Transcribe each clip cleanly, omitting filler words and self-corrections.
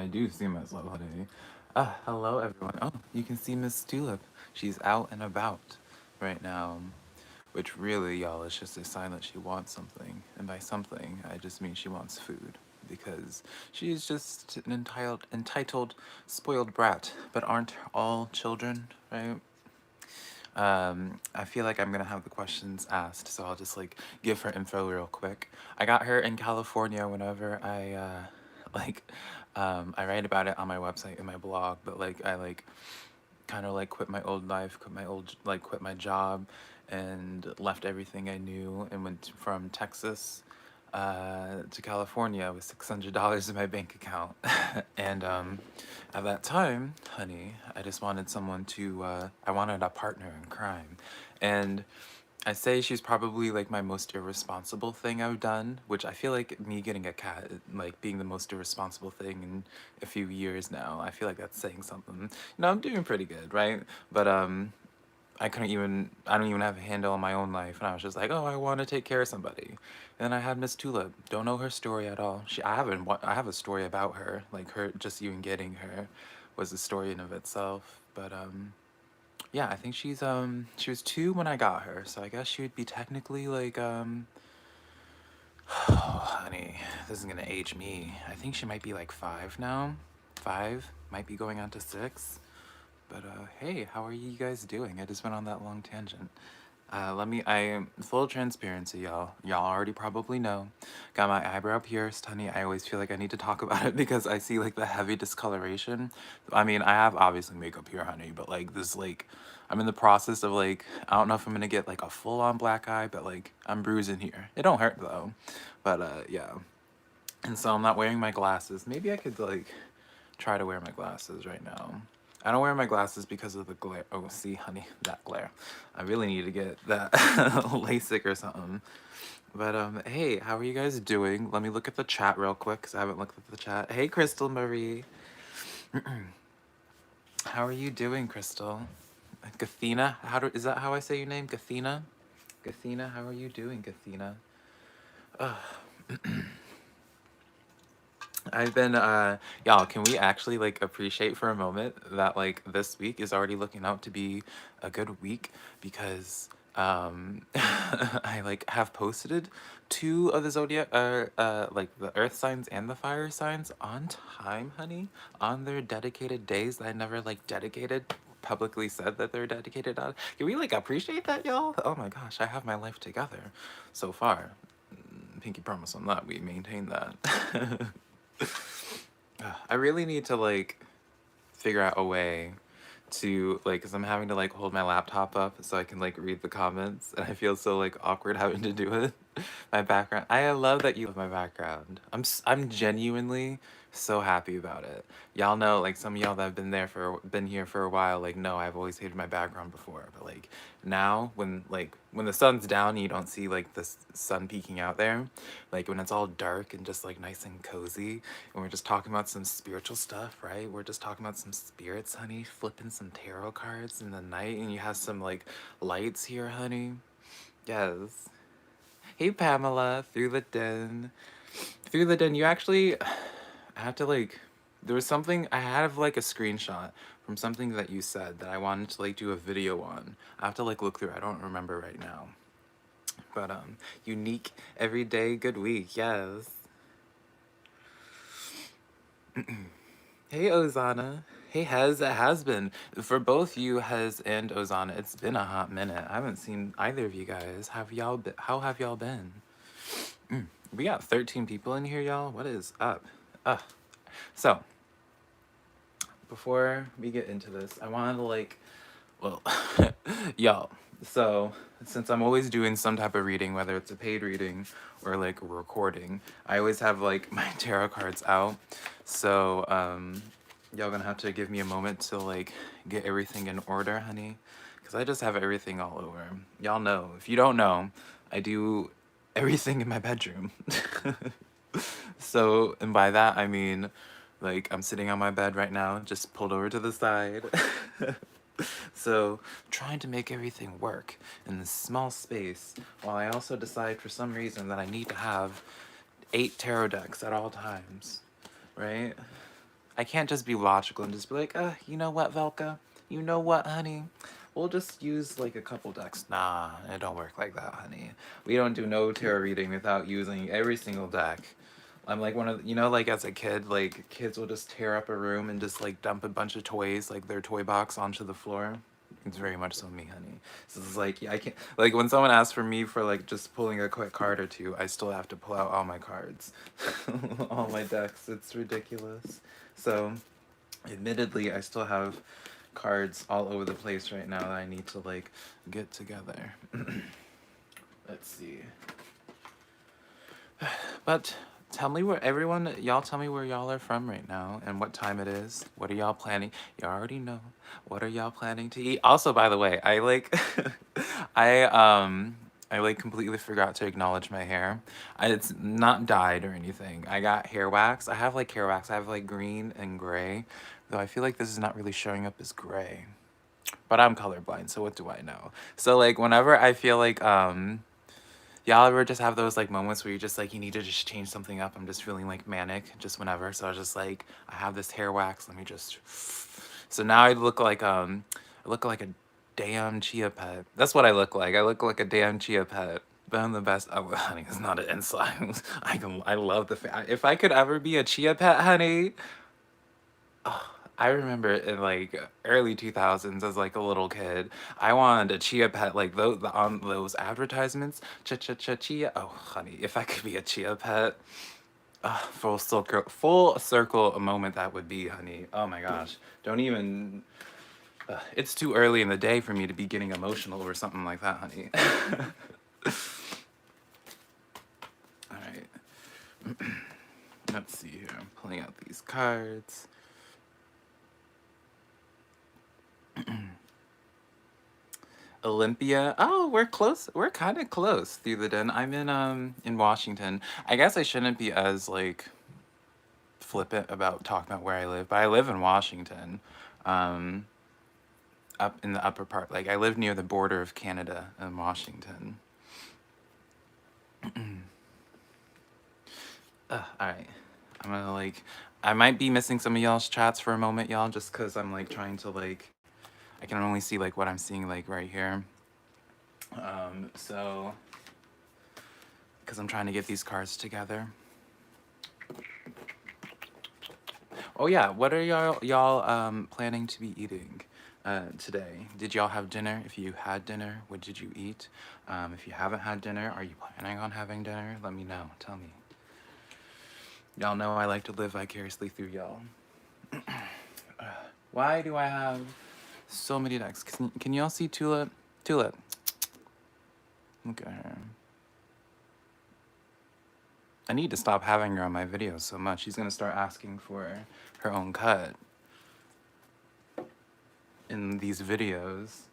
I do see myself, honey. Hello everyone. Oh, you can see Miss Tulip. She's out and about right now, which really, y'all, is just a sign that she wants something. And by something, I just mean she wants food. Because she's just an entitled, spoiled brat. But aren't all children, right? I feel like I'm gonna have the questions asked, so I'll just like give her info real quick. I got her in California whenever like I write about it on my website and my blog, but like I like kind of like quit my old life, quit my job, and left everything I knew and went from Texas to California with $600 in my bank account. And at that time, honey, I just wanted someone to, I wanted a partner in crime. And I say she's probably like my most irresponsible thing I've done, which I feel like me getting a cat, like being the most irresponsible thing in a few years now. I feel like that's saying something. I'm doing pretty good, right? But I don't even have a handle on my own life, and I was just like, oh, I want to take care of somebody. And I had Miss Tulip. Don't know her story at all. I have a story about her, like her, just even getting her was a story in of itself. But yeah, I think she was 2 when I got her, so I guess she would be technically like oh honey, this is gonna age me. I think she might be like 5 now. 5, might be going on to 6. But hey, how are you guys doing? I just went on that long tangent. I full transparency, y'all. Y'all already probably know. Got my eyebrow pierced, honey. I always feel like I need to talk about it because I see like the heavy discoloration. I mean, I have obviously makeup here, honey, but like this, like, I'm in the process of like, I don't know if I'm gonna get like a full on black eye, but like, I'm bruising here. It don't hurt though. But yeah. And so I'm not wearing my glasses. Maybe I could like try to wear my glasses right now. I don't wear my glasses because of the glare. Oh, see, honey, that glare. I really need to get that LASIK or something. But hey, how are you guys doing? Let me look at the chat real quick because I haven't looked at the chat. Hey, Crystal Marie. How are you doing, Crystal? Gathina, is that how I say your name? Gathina? Gathina, how are you doing, Gathina? I've been y'all, can we actually like appreciate for a moment that like this week is already looking out to be a good week because I like have posted 2 of the zodiac like the earth signs and the fire signs on time, honey, on their dedicated days that I never like dedicated publicly said that they're dedicated on. Can we like appreciate that, y'all? Oh my gosh, I have my life together so far. Pinky promise on that we maintain that. I really need to like figure out a way to like, because I'm having to like hold my laptop up so I can like read the comments, and I feel so like awkward having to do it. My background. I love that you love my background. I'm genuinely so happy about it. Y'all know, like some of y'all that have been here for a while, like know I've always hated my background before, but like now when the sun's down and you don't see like the sun peeking out there, like when it's all dark and just like nice and cozy, and we're just talking about some spiritual stuff, right? We're just talking about some spirits, honey, flipping some tarot cards in the night, and you have some like lights here, honey. Yes. Hey Pamela, through the den. Through the den, you actually I had to like there was something I have like a screenshot from something that you said that I wanted to like do a video on. I have to like look through. I don't remember right now. But unique everyday good week. Yes. Hey Ozana. Hey Hez, it has been. For both you, Hez and Ozana, it's been a hot minute. I haven't seen either of you guys. How have y'all been? We got 13 people in here, y'all. What is up? So, before we get into this, I wanted to like, well, y'all. So, since I'm always doing some type of reading, whether it's a paid reading or like a recording, I always have like my tarot cards out. So, y'all gonna have to give me a moment to like get everything in order, honey, because I just have everything all over. Y'all know. If you don't know, I do everything in my bedroom. So, and by that I mean, like, I'm sitting on my bed right now, just pulled over to the side. So, trying to make everything work in this small space, while I also decide for some reason that I need to have 8 tarot decks at all times, right? I can't just be logical and just be like, you know what, Velka? You know what, honey? We'll just use like a couple decks. Nah, it don't work like that, honey. We don't do no tarot reading without using every single deck. I'm like one of, you know, like as a kid, like kids will just tear up a room and just like dump a bunch of toys, like their toy box onto the floor. It's very much so me, honey. So it's like, yeah, I can't, like when someone asks for me for like just pulling a quick card or two, I still have to pull out all my cards, all my decks. It's ridiculous. So admittedly, I still have cards all over the place right now that I need to like get together. Let's see. But tell me where everyone, y'all tell me where y'all are from right now and what time it is. What are y'all planning? You already know. What are y'all planning to eat? Also, by the way, I like, I like completely forgot to acknowledge my hair. It's not dyed or anything. I got hair wax. I have like hair wax. I have like green and gray, though I feel like this is not really showing up as gray. But I'm colorblind, so what do I know? So like whenever I feel like y'all ever just have those like moments where you just like you need to just change something up? I'm just feeling like manic just whenever. So I was just like, I have this hair wax, let me just so now I look like a damn chia pet. That's what I look like. I look like a damn chia pet. But I'm the best. Oh, honey, it's not an insult. I love the if I could ever be a chia pet, honey. I remember in like early 2000s as like a little kid, I wanted a chia pet like those on those advertisements. Chia. Oh, honey, if I could be a chia pet, full circle a moment that would be, honey. Oh my gosh, don't even. It's too early in the day for me to be getting emotional or something like that, honey. All right. Let's see here. I'm pulling out these cards. Olympia. Oh, we're close. We're kind of close through the den. I'm in Washington. I guess I shouldn't be as like flippant about talking about where I live, but I live in Washington. Um Up in the upper part. Like I live near the border of Canada and Washington. All right. I'm gonna like I might be missing some of y'all's chats for a moment, y'all, just cuz I'm like trying to like I can only see like what I'm seeing like right here. So because I'm trying to get these cards together. Oh yeah, what are y'all planning to be eating today? Did y'all have dinner? If you had dinner, what did you eat? If you haven't had dinner, are you planning on having dinner? Let me know. Tell me. Y'all know I like to live vicariously through y'all. Why do I have so many decks? Can y'all see Tulip? Tulip. Look at her. I need to stop having her on my videos so much. She's gonna start asking for her own cut in these videos.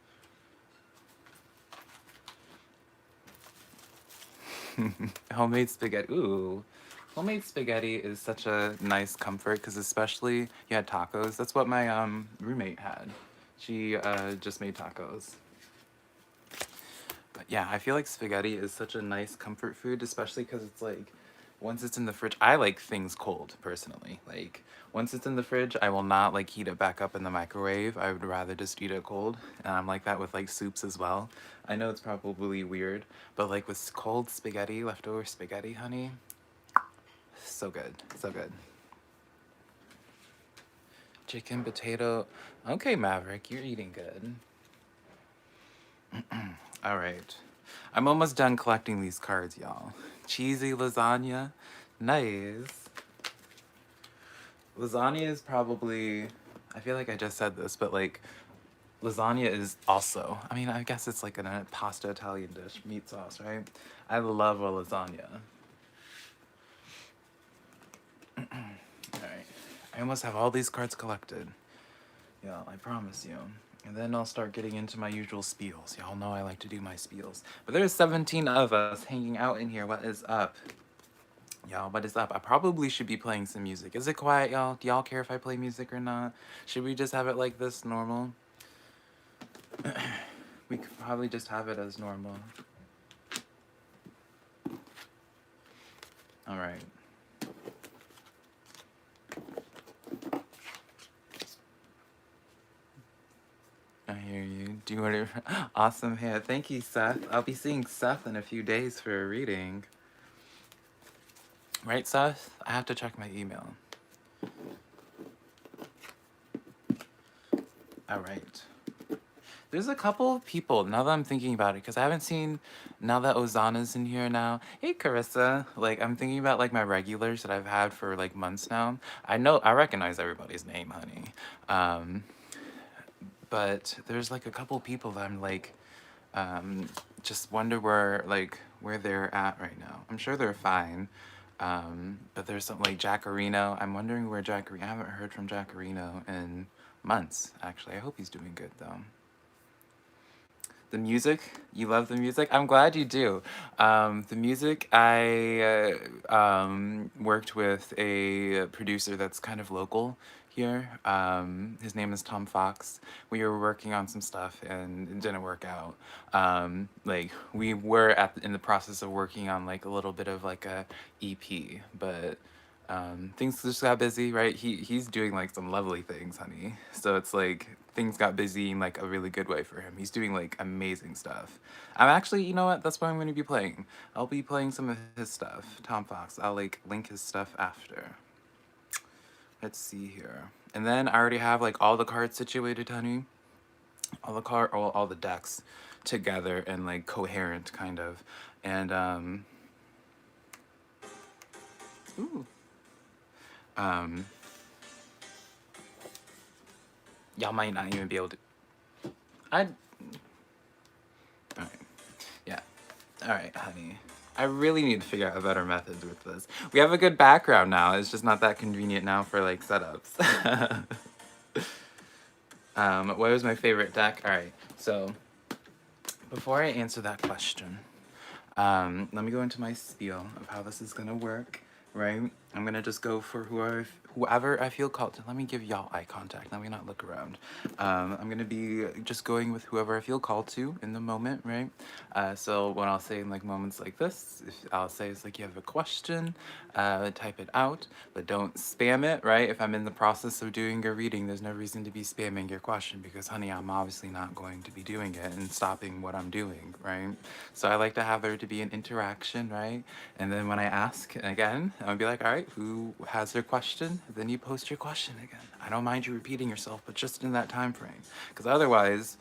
Homemade spaghetti. Ooh. Homemade spaghetti is such a nice comfort because especially you had tacos. That's what my roommate had. She just made tacos. But yeah, I feel like spaghetti is such a nice comfort food, especially because it's like once it's in the fridge, I like things cold personally. Like once it's in the fridge, I will not like heat it back up in the microwave. I would rather just eat it cold. And I'm like that with like soups as well. I know it's probably weird, but like with cold spaghetti, leftover spaghetti, honey, so good, so good. Chicken, potato. Okay, Maverick, you're eating good. All right. I'm almost done collecting these cards, y'all. Cheesy lasagna. Nice. Lasagna is probably, I feel like I just said this, but like, lasagna is also, I mean, I guess it's like a pasta Italian dish, meat sauce, right? I love a lasagna. All right. I almost have all these cards collected. Yeah, I promise you. And then I'll start getting into my usual spiels. Y'all know I like to do my spiels. But there's 17 of us hanging out in here. What is up? Y'all, what is up? I probably should be playing some music. Is it quiet, y'all? Do y'all care if I play music or not? Should we just have it like this, normal? We could probably just have it as normal. All right. hear you. Do whatever. Awesome hair. Thank you, Seth. I'll be seeing Seth in a few days for a reading. Right, Seth? I have to check my email. All right. There's a couple of people, now that I'm thinking about it, because I haven't seen, now that Ozana's in here now. Hey, Carissa. Like, I'm thinking about, like, my regulars that I've had for, like, months now. I recognize everybody's name, honey. But there's, like, a couple people that I'm, like, just wonder where they're at right now. I'm sure they're fine. But there's something like Jackarino. I'm wondering where Jackarino, I haven't heard from Jackarino in months, actually. I hope he's doing good, though. The music, you love the music? I'm glad you do. The music, I worked with a producer that's kind of local here. His name is Tom Fox. We were working on some stuff and it didn't work out. Like we were in the process of working on like a little bit of like a EP, but things just got busy, right? He's doing like some lovely things, honey. So it's like things got busy in like a really good way for him. He's doing like amazing stuff. I'm actually, you know what? That's what I'm going to be playing. I'll be playing some of his stuff. Tom Fox. I'll like link his stuff after. Let's see here. And then I already have like all the cards situated, honey. All the decks together and like coherent kind of. And ooh. Y'all might not even be able to. Alright. Yeah. Alright, honey. I really need to figure out a better method with this. We have a good background now. It's just not that convenient now for like setups. What was my favorite deck? Alright, so before I answer that question, let me go into my spiel of how this is gonna work, right? I'm gonna just go for whoever I feel called to. Let me give y'all eye contact. Let me not look around. I'm gonna be just going with whoever I feel called to in the moment, right? So when I'll say in like moments like this, if I'll say it's like you have a question, type it out, but don't spam it, right? If I'm in the process of doing a reading, there's no reason to be spamming your question because, honey, I'm obviously not going to be doing it and stopping what I'm doing, right? So I like to have there to be an interaction, right? And then when I ask again, I'll be like, all right, who has their question? Then you post your question again. I don't mind you repeating yourself, but just in that time frame. Because otherwise,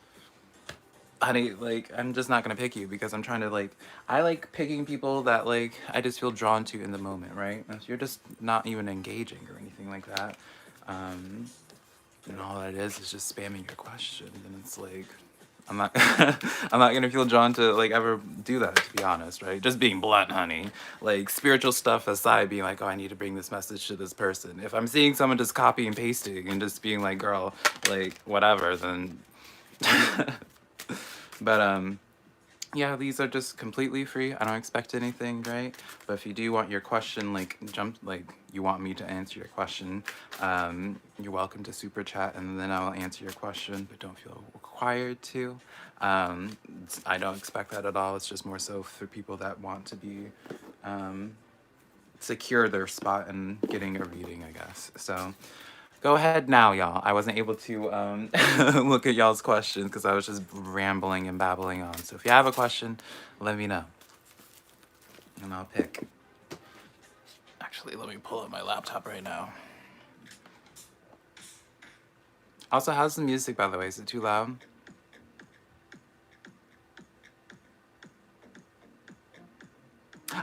honey, like, I'm just not gonna pick you because I'm trying to, like, I like picking people that, like, I just feel drawn to in the moment, right? If you're just not even engaging or anything like that, and all that is just spamming your question, and it's like, I'm not, I'm not gonna feel drawn to, like, ever do that, to be honest, right? Just being blunt, honey. Like, spiritual stuff aside, being like, oh, I need to bring this message to this person. If I'm seeing someone just copy and pasting and just being like, girl, like, whatever, then... But yeah, these are just completely free. I don't expect anything, right? But if you do want your question, like you want me to answer your question, you're welcome to super chat and then I'll answer your question, but don't feel required to. I don't expect that at all. It's just more so for people that want to be secure their spot in getting a reading, I guess. So go ahead now, y'all. I wasn't able to look at y'all's questions because I was just rambling and babbling on. So if you have a question, let me know. And I'll pick. Actually, let me pull up my laptop right now. Also, how's the music, by the way? Is it too loud?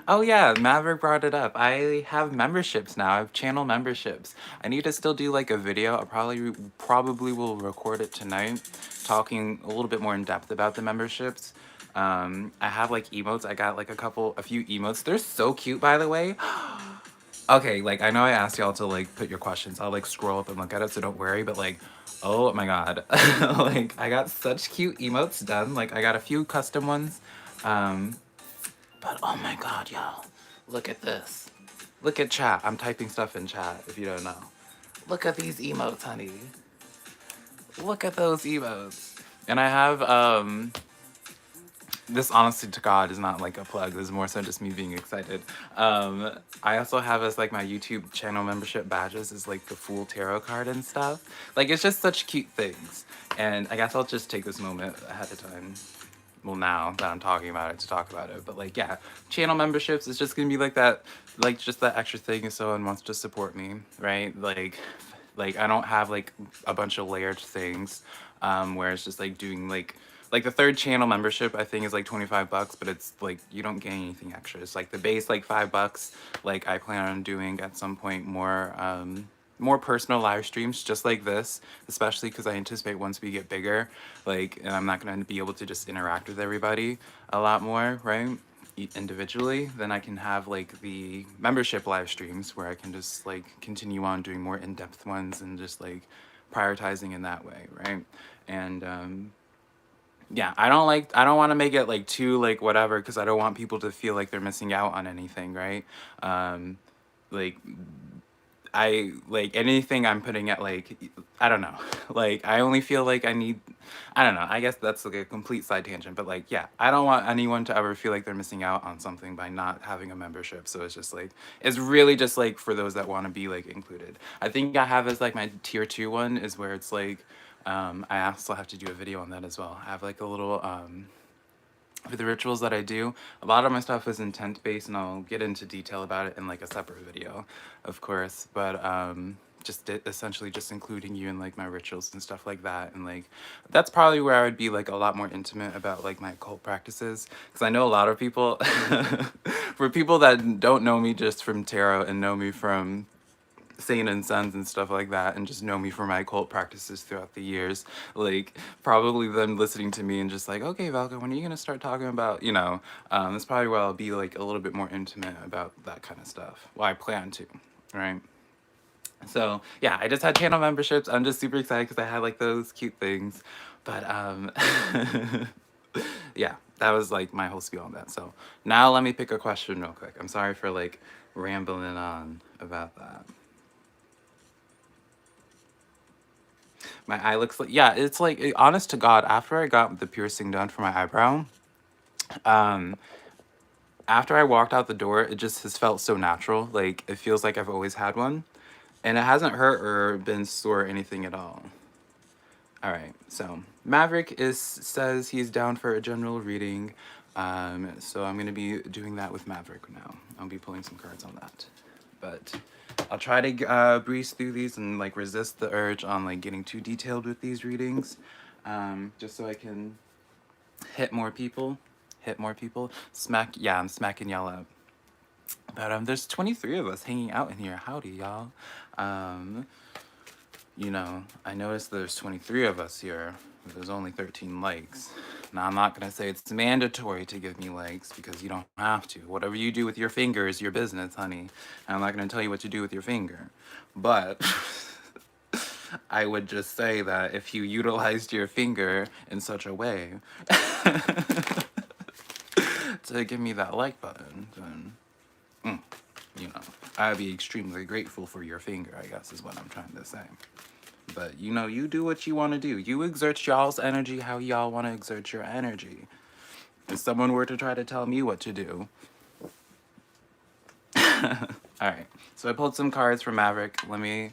Oh yeah, Maverick brought it up. I have memberships now. I have channel memberships. I need to still do like a video. I probably will record it tonight, talking a little bit more in depth about the memberships. I have like emotes. I got like a few emotes. They're so cute, by the way. Okay, like I know I asked y'all to like put your questions. I'll like scroll up and look at it, so don't worry. But like, oh my god, like I got such cute emotes done. Like I got a few custom ones. But oh my god, y'all. Look at this. Look at chat. I'm typing stuff in chat if you don't know. Look at these emotes, honey. Look at those emotes. And I have this honestly to God is not like a plug. This is more so just me being excited. I also have as like my YouTube channel membership badges is like the full tarot card and stuff. Like it's just such cute things. And I guess I'll just take this moment ahead of time. Well, now that I'm talking about it to talk about it, but like yeah, channel memberships is just gonna be like that, like just that extra thing if someone wants to support me, right? Like I don't have like a bunch of layered things, where it's just like doing like the third channel membership I think is like 25 bucks, but it's like you don't get anything extra. It's like the base like $5. Like I plan on doing at some point more personal live streams just like this, especially because I anticipate once we get bigger, like, and I'm not going to be able to just interact with everybody a lot more, right? Individually, then I can have like the membership live streams where I can just like continue on doing more in-depth ones and just like prioritizing in that way, right? And yeah, I don't want to make it like too like whatever because I don't want people to feel like they're missing out on anything, right? Like I like anything I'm putting at like I don't know. Like I only feel like I don't know. I guess that's like a complete side tangent, but like yeah, I don't want anyone to ever feel like they're missing out on something by not having a membership. So it's just like it's really just like for those that want to be like included. I think I have as like my tier 2 one is where it's like I also have to do a video on that as well. I have like a little for the rituals that I do, a lot of my stuff is intent based, and I'll get into detail about it in like a separate video, of course. But essentially just including you in like my rituals and stuff like that, and like that's probably where I would be like a lot more intimate about like my occult practices, because I know a lot of people, for people that don't know me just from tarot and know me from Satan and Sons and stuff like that, and just know me for my occult practices throughout the years, like probably them listening to me and just like, okay, Velka, when are you gonna start talking about, that's probably where I'll be like a little bit more intimate about that kind of stuff. Well, I plan to, right? So yeah, I just had channel memberships. I'm just super excited because I had like those cute things, but yeah, that was like my whole spiel on that. So now let me pick a question real quick. I'm sorry for like rambling on about that. My eye looks like, yeah, it's like honest to God, after I got the piercing done for my eyebrow, um after I walked out the door, it just has felt so natural. Like it feels like I've always had one, and it hasn't hurt or been sore or anything at all. All right, so Maverick is says he's down for a general reading, so I'm gonna be doing that with Maverick now. I'll be pulling some cards on that, but I'll try to breeze through these and like resist the urge on like getting too detailed with these readings, just so I can hit more people, smack. Yeah, I'm smacking y'all up. But there's 23 of us hanging out in here. Howdy, y'all. Um, I noticed there's 23 of us here, but there's only 13 likes. Now, I'm not going to say it's mandatory to give me likes because you don't have to. Whatever you do with your finger is your business, honey. And I'm not going to tell you what to do with your finger. But I would just say that if you utilized your finger in such a way to give me that like button, then, I'd be extremely grateful for your finger, I guess is what I'm trying to say. But, you do what you want to do. You exert y'all's energy how y'all want to exert your energy. If someone were to try to tell me what to do. All right. So I pulled some cards for Maverick. Let me...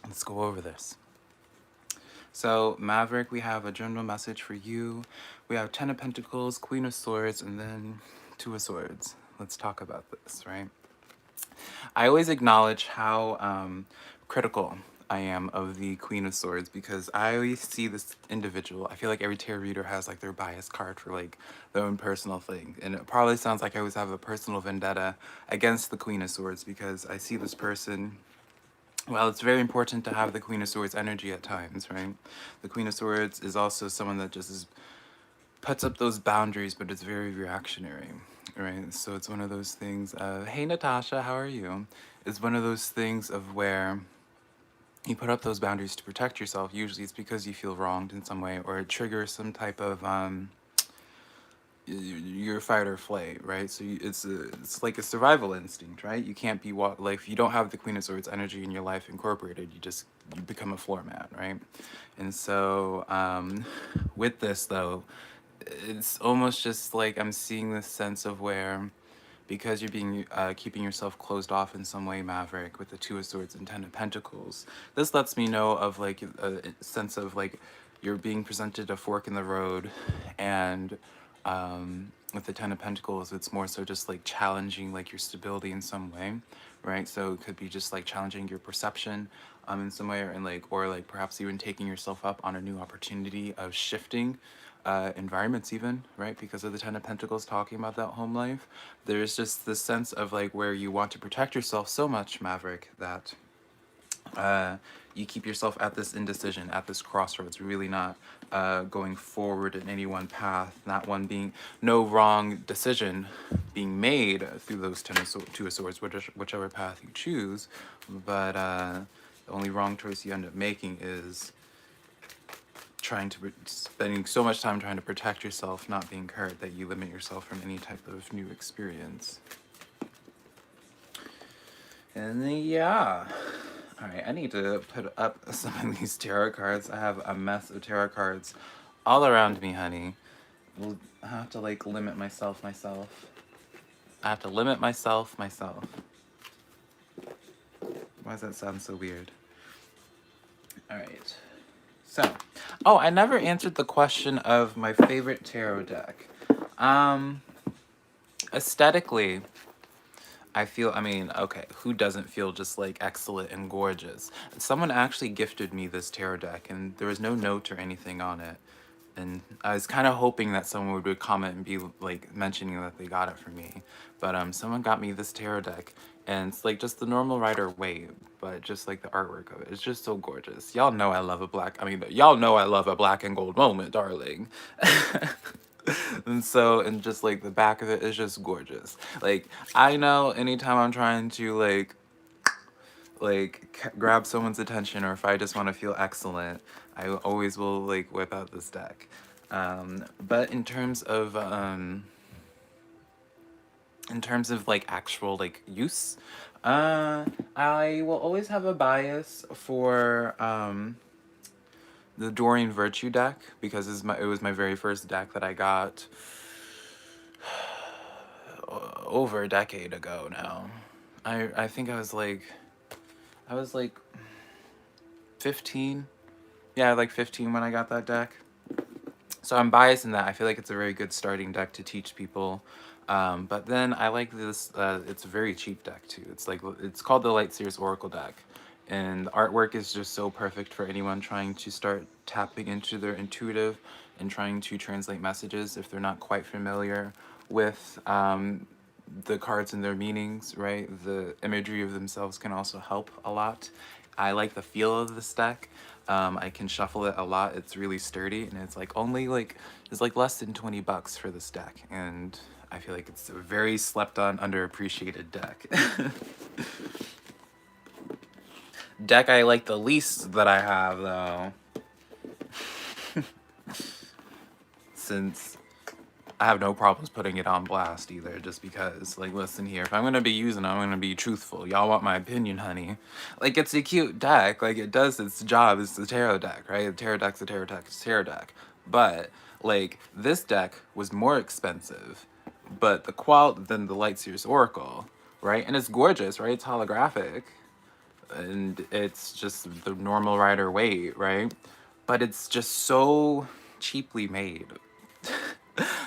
Let's go over this. So, Maverick, we have a general message for you. We have 10 of Pentacles, Queen of Swords, and then 2 of Swords. Let's talk about this, right? I always acknowledge how critical I am of the Queen of Swords because I always see this individual. I feel like every tarot reader has like their bias card for like their own personal thing. And it probably sounds like I always have a personal vendetta against the Queen of Swords because I see this person. Well, it's very important to have the Queen of Swords energy at times, right? The Queen of Swords is also someone that just puts up those boundaries, but it's very reactionary, right? So it's one of those things of, hey, Natasha, how are you? It's one of those things of where you put up those boundaries to protect yourself. Usually it's because you feel wronged in some way or it triggers some type of your fight or flight, right? So it's like a survival instinct, right? You can't be like if you don't have the Queen of Swords energy in your life incorporated, you become a floor mat, right? And so with this though, it's almost just like I'm seeing this sense of where, because you're being keeping yourself closed off in some way, Maverick, with the Two of Swords and Ten of Pentacles. This lets me know of like a sense of like you're being presented a fork in the road, and with the Ten of Pentacles, it's more so just like challenging like your stability in some way, right? So it could be just like challenging your perception in some way, or like perhaps even taking yourself up on a new opportunity of shifting environments even, right? Because of the Ten of Pentacles talking about that home life. There's just this sense of like where you want to protect yourself so much, Maverick, that you keep yourself at this indecision, at this crossroads, really not going forward in any one path, not one being, no wrong decision being made through those Two of Swords, whichever path you choose, but the only wrong choice you end up making is spending so much time trying to protect yourself, not being hurt, that you limit yourself from any type of new experience. And then, yeah. All right, I need to put up some of these tarot cards. I have a mess of tarot cards all around me, honey. I have to like limit myself. I have to limit myself. Why does that sound so weird? All right. So, oh, I never answered the question of my favorite tarot deck. Aesthetically, I mean, okay, who doesn't feel just like excellent and gorgeous? Someone actually gifted me this tarot deck, and there was no note or anything on it. And I was kind of hoping that someone would comment and be like mentioning that they got it for me. But someone got me this tarot deck, and it's like just the normal Rider Waite, but just like the artwork of it. It's just so gorgeous. Y'all know I love y'all know I love a black and gold moment, darling. And just like the back of it is just gorgeous. Like, I know anytime I'm trying to grab someone's attention, or if I just want to feel excellent, I always will like whip out this deck. But in terms of like actual like use, I will always have a bias for the Dorian Virtue deck, because it was my very first deck that I got over a decade ago now. I think I was like 15. Yeah, like 15 when I got that deck. So I'm biased in that. I feel like it's a very good starting deck to teach people. But then I like this, it's a very cheap deck too. It's called the Light Seers Oracle deck. And the artwork is just so perfect for anyone trying to start tapping into their intuitive and trying to translate messages if they're not quite familiar with the cards and their meanings, right? The imagery of themselves can also help a lot. I like the feel of this deck. I can shuffle it a lot. It's really sturdy, and it's like less than $20 for this deck, and I feel like it's a very slept on, underappreciated deck. Deck I like the least that I have though, since I have no problems putting it on blast either, just because, like, listen here, if I'm gonna be using it, I'm gonna be truthful. Y'all want my opinion, honey. Like, it's a cute deck. Like, it does its job. It's the tarot deck, right? The tarot deck's a tarot deck. It's a tarot deck. But, like, this deck was more expensive, but than the Light Seers Oracle, right? And it's gorgeous, right? It's holographic. And it's just the normal Rider Waite, right? But it's just so cheaply made.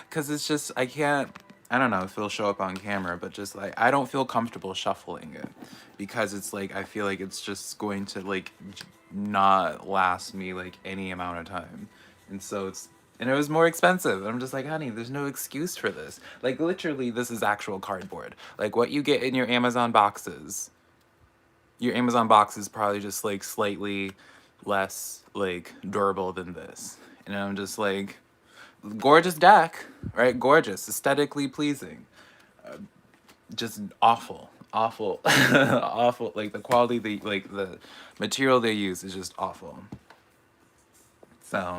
Because it's just, I don't know if it'll show up on camera, but just like, I don't feel comfortable shuffling it. Because it's like, I feel like it's just going to like not last me like any amount of time. And it was more expensive. I'm just like, honey, there's no excuse for this. Like, literally, this is actual cardboard. Like, what you get in your Amazon boxes is probably just like slightly less like durable than this. And I'm just like, gorgeous deck, right? Gorgeous, aesthetically pleasing. Just awful, awful. Like the quality, the material they use is just awful. So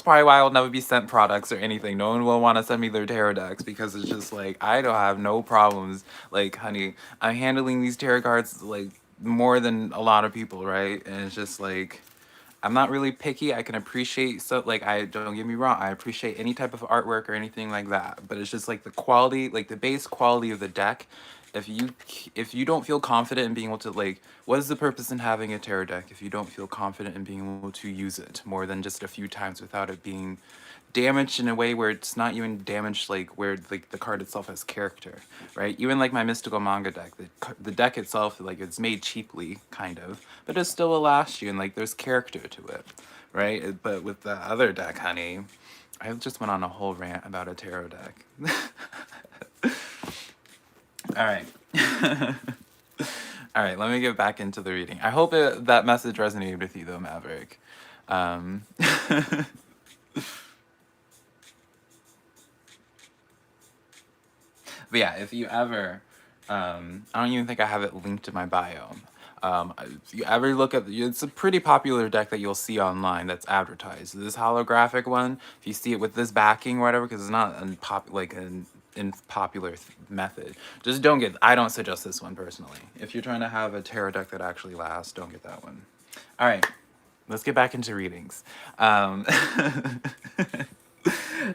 That's probably why I'll never be sent products or anything. No one will want to send me their tarot decks because it's just like I don't have no problems. Like, honey, I'm handling these tarot cards like more than a lot of people, right? And it's just like I'm not really picky. I can appreciate, so like, I don't get me wrong, I appreciate any type of artwork or anything like that. But it's just like the quality, like the base quality of the deck. If you don't feel confident in being able to, like, what is the purpose in having a tarot deck if you don't feel confident in being able to use it more than just a few times without it being damaged in a way where it's not even damaged, like where like the card itself has character, right? Even like my mystical manga deck, the deck itself, like, it's made cheaply kind of, but it still will last you, and like there's character to it, right? But with the other deck, honey, I just went on a whole rant about a tarot deck. All right. All right, let me get back into the reading. I hope that message resonated with you though, Maverick. But yeah, if you ever, I don't even think I have it linked to my bio. If you ever look at, it's a pretty popular deck that you'll see online that's advertised. This holographic one, if you see it with this backing or whatever, because it's not an unpopular method, just don't get, I don't suggest this one personally. If you're trying to have a tarot deck that actually lasts, don't get that one. All right, let's get back into readings.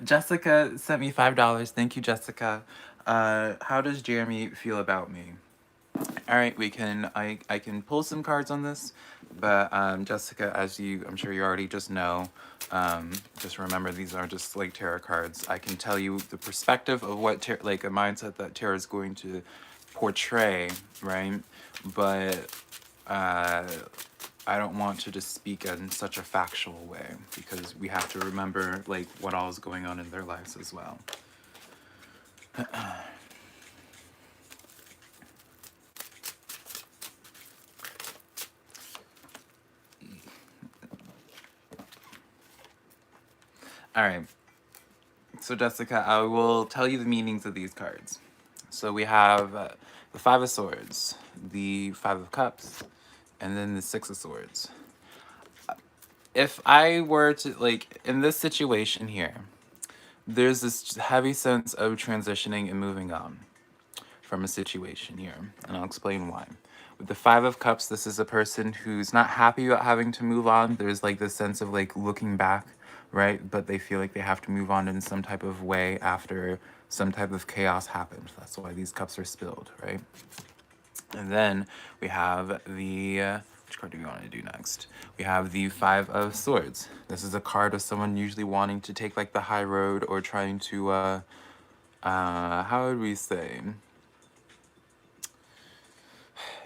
Jessica sent me $5. Thank you, Jessica. How does Jeremy feel about me? All right, I can pull some cards on this, but Jessica, as I'm sure you already just know, just remember these are just like tarot cards. I can tell you the perspective of what like a mindset that tarot is going to portray, right? But I don't want to just speak in such a factual way because we have to remember like what all is going on in their lives as well. All right. So Jessica, I will tell you the meanings of these cards. So we have the Five of Swords, the Five of Cups, and then the Six of Swords. If I were to, like, in this situation here, there's this heavy sense of transitioning and moving on from a situation here, and I'll explain why. With the Five of Cups, this is a person who's not happy about having to move on. There's like this sense of like looking back, right? But they feel like they have to move on in some type of way after some type of chaos happened. That's why these cups are spilled, right? And then we have the, which card do we want to do next? We have the Five of Swords. This is a card of someone usually wanting to take like the high road or trying to, how would we say?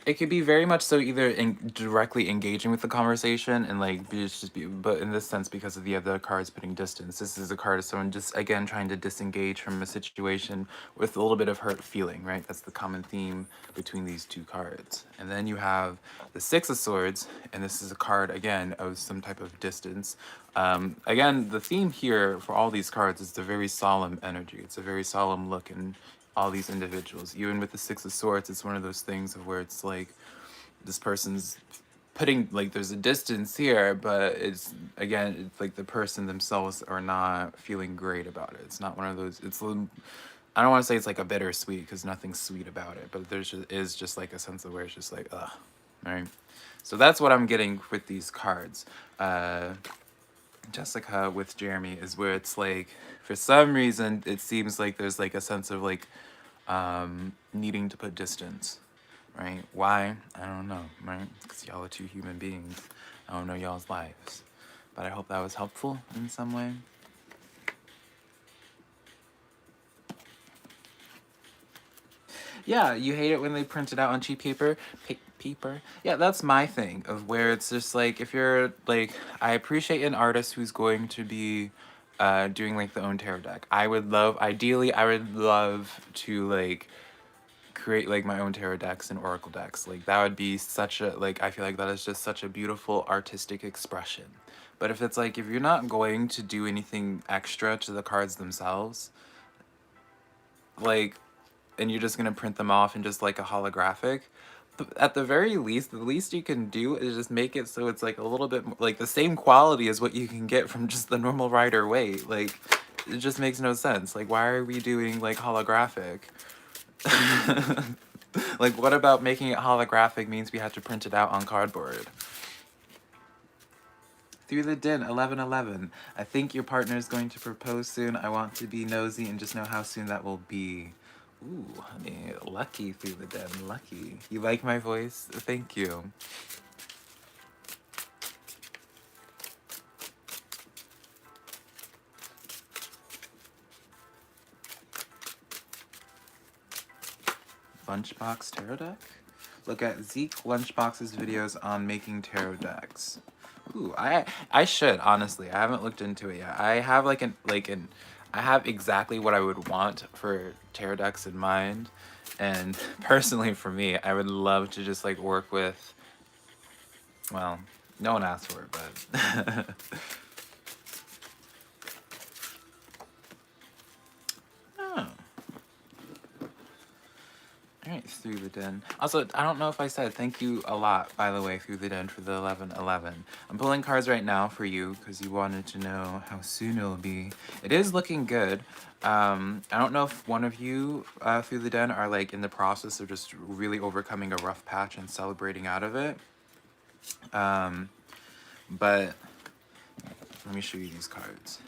It could be very much so either directly engaging with the conversation and like but in this sense, because of the other cards putting distance, this is a card of someone just again trying to disengage from a situation with a little bit of hurt feeling, right? That's the common theme between these two cards. And then you have the Six of Swords, and this is a card again of some type of distance. Again, the theme here for all these cards is the very solemn energy. It's a very solemn look and all these individuals. Even with the Six of Swords, it's one of those things of where it's like this person's putting, like, there's a distance here, but it's again, it's like the person themselves are not feeling great about it. It's not one of those, it's I don't want to say it's like a bittersweet because nothing's sweet about it, but there's is just like a sense of where it's just like, ugh, right? So that's what I'm getting with these cards. Jessica with Jeremy is where it's like, for some reason, it seems like there's like a sense of like needing to put distance, right? Why? I don't know, right? Because y'all are two human beings. I don't know y'all's lives. But I hope that was helpful in some way. Yeah, you hate it when they print it out on cheap paper. Paper. Yeah, that's my thing of where it's just like, if you're like, I appreciate an artist who's going to be doing like their own tarot deck. Ideally, I would love to like create like my own tarot decks and oracle decks. Like that would be such a, like, I feel like that is just such a beautiful artistic expression. But if it's like, if you're not going to do anything extra to the cards themselves, like, and you're just gonna print them off in just like a holographic, At the very least, the least you can do is just make it so it's like a little bit like the same quality as what you can get from just the normal Rider Waite. Like, it just makes no sense. Like, why are we doing like holographic? Like, what about making it holographic means we have to print it out on cardboard? Through the din, 1111. I think your partner is going to propose soon. I want to be nosy and just know how soon that will be. Ooh, honey, lucky through the den, lucky. You like my voice? Thank you. Lunchbox tarot deck? Look at Zeke Lunchbox's videos on making tarot decks. Ooh, I should, honestly. I haven't looked into it yet. I have I have exactly what I would want for tarot decks in mind. And personally for me, I would love to just like work with, well, no one asked for it, but oh. Alright, through the den. Also, I don't know if I said thank you a lot, by the way, through the den for the 1111. I'm pulling cards right now for you because you wanted to know how soon it'll be. It is looking good. I don't know if one of you through the den are like in the process of just really overcoming a rough patch and celebrating out of it. But let me show you these cards.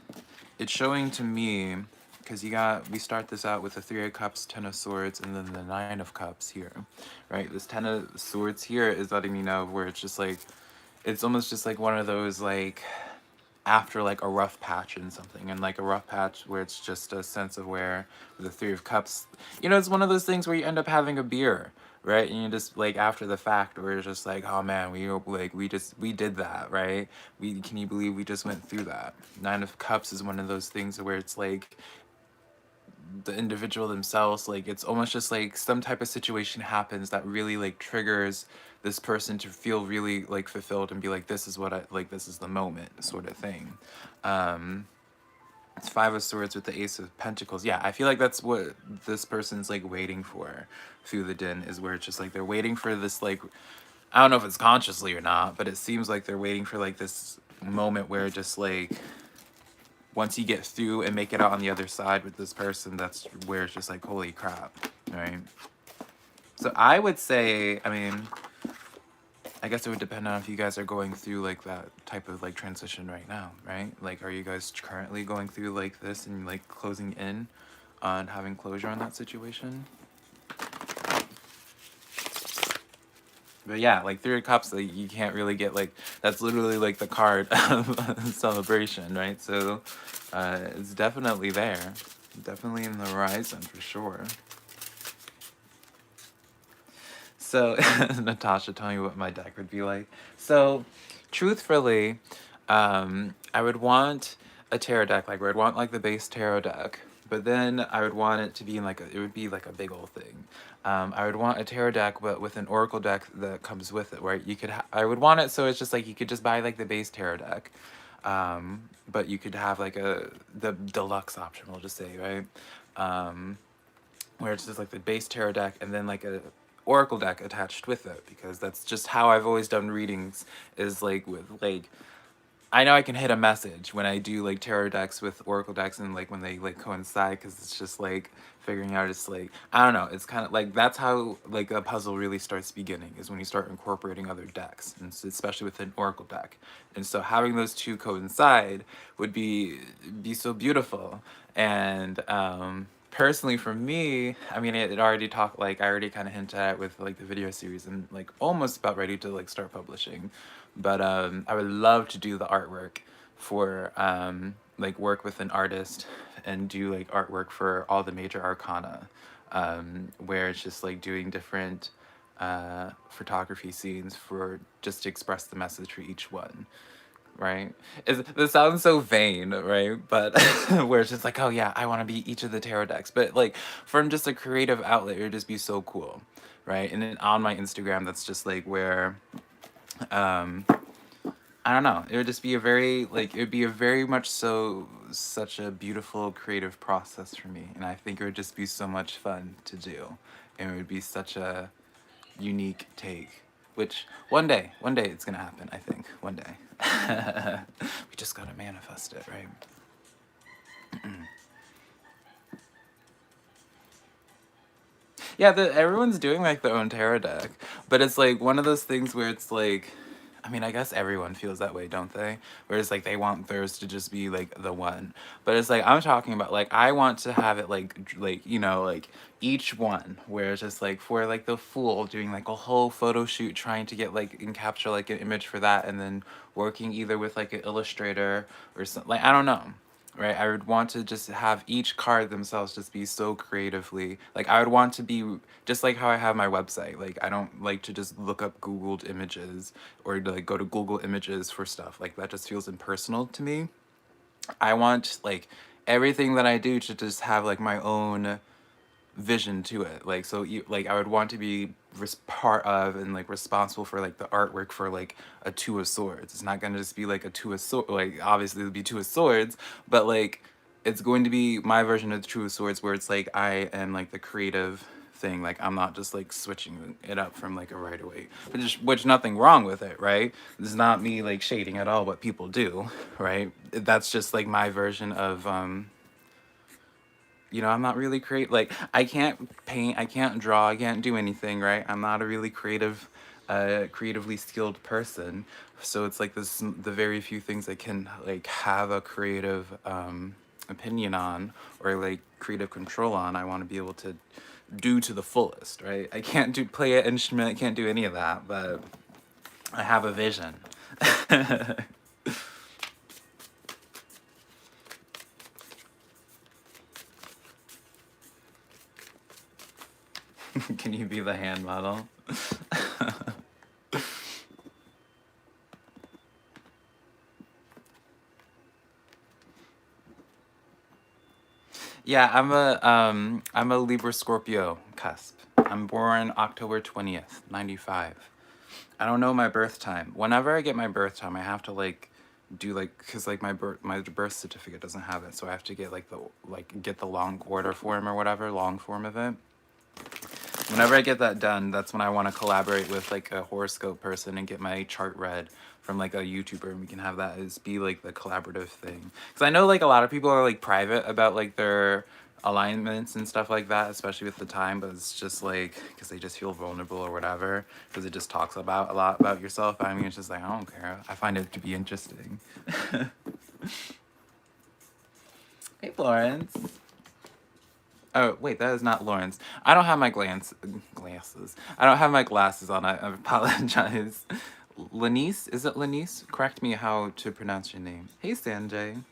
It's showing to me, because we start this out with the 3 of Cups, 10 of Swords, and then the 9 of Cups here, right? This 10 of Swords here is letting me know where it's just like, it's almost just like one of those like, after like a rough patch and something, and like a rough patch where it's just a sense of where the 3 of Cups, you know, it's one of those things where you end up having a beer, right? And you just like after the fact where it's just like, oh man, we did that, right? Can you believe we just went through that? 9 of Cups is one of those things where it's like the individual themselves, like it's almost just like some type of situation happens that really like triggers this person to feel really like fulfilled and be like, this is what I like, this is the moment sort of thing. It's 5 of Swords with the Ace of Pentacles. Yeah, I feel like that's what this person's like waiting for through the din, is where it's just like they're waiting for this, like, I don't know if it's consciously or not, but it seems like they're waiting for like this moment where just like once you get through and make it out on the other side with this person, that's where it's just like, holy crap, right? So I would say, I mean, I guess it would depend on if you guys are going through like that type of like transition right now, right? Like, are you guys currently going through like this and like closing in on having closure on that situation? But yeah, like 3 of Cups, like you can't really get like, that's literally like the card of celebration, right? So it's definitely there. Definitely in the horizon for sure. So Natasha, tell me what my deck would be like. So truthfully, I would want a tarot deck, like where I'd want like the base tarot deck, but then I would want it to be in like it would be like a big old thing. I would want a tarot deck, but with an oracle deck that comes with it, where you could I would want it so it's just like you could just buy like the base tarot deck, but you could have like the deluxe option, we'll just say, right? Where it's just like the base tarot deck and then like a oracle deck attached with it, because that's just how I've always done readings, is like with like, I know I can hit a message when I do like tarot decks with oracle decks and like when they like coincide, because it's just like figuring out, it's like, I don't know, it's kind of like that's how like a puzzle really starts beginning, is when you start incorporating other decks, and especially with an oracle deck. And so having those two coincide would be so beautiful. And personally for me, I mean, it already talked, like I already kind of hinted at with like the video series, and like almost about ready to like start publishing. But I would love to do the artwork for like work with an artist and do like artwork for all the major arcana, where it's just like doing different photography scenes for just to express the message for each one, right? This sounds so vain, right? But where it's just like, oh yeah, I want to be each of the tarot decks. But like from just a creative outlet, it would just be so cool, right? And then on my Instagram, that's just like where, I don't know, it would just be a very, like, it would be a very much so, such a beautiful creative process for me. And I think it would just be so much fun to do. And it would be such a unique take, which one day it's gonna happen, I think. One day. We just gotta manifest it, right? Yeah, everyone's doing like their own tarot deck, but it's like one of those things where it's like, I mean, I guess everyone feels that way, don't they? Where it's like they want theirs to just be like the one, but it's like I'm talking about like I want to have it like you know like each one where it's just like for like the Fool doing like a whole photo shoot trying to get like and capture like an image for that, and then working either with like an illustrator or something, like I don't know, right? I would want to just have each card themselves just be so creatively, like I would want to be just like how I have my website. Like I don't like to just look up Googled images or to like go to Google Images for stuff. Like that just feels impersonal to me. I want like everything that I do to just have like my own vision to it. Like so you like I would want to be part of and like responsible for like the artwork for like a Two of Swords. It's not gonna just be like a Two of Swords, like obviously it'll be Two of Swords, but like it's going to be my version of the Two of Swords where it's like I am like the creative thing. Like I'm not just like switching it up from like a right away, which nothing wrong with it, right? This is not me like shading at all what people do, right? That's just like my version of you know, I'm not really like I can't paint, I can't draw, I can't do anything, right? I'm not a really creatively skilled person. So it's like the very few things I can like have a creative opinion on or like creative control on, I want to be able to do to the fullest, right? I can't play an instrument, I can't do any of that, but I have a vision. Can you be the hand model? Yeah, I'm a Libra Scorpio cusp. I'm born October 20th, 95. I don't know my birth time. Whenever I get my birth time, I have to like do like cuz like my birth certificate doesn't have it, so I have to get like get the long order form or whatever, long form of it. Whenever I get that done, that's when I want to collaborate with like a horoscope person and get my chart read from like a YouTuber, and we can have that as be like the collaborative thing. Because I know like a lot of people are like private about like their alignments and stuff like that, especially with the time, but it's just like because they just feel vulnerable or whatever, because it just talks about a lot about yourself. I mean, it's just like I don't care. I find it to be interesting. Hey, Florence. Oh, wait, that is not Lawrence. I don't have my glasses. I don't have my glasses on. I apologize. Lanice? Is it Lanice? Correct me how to pronounce your name. Hey, Sanjay.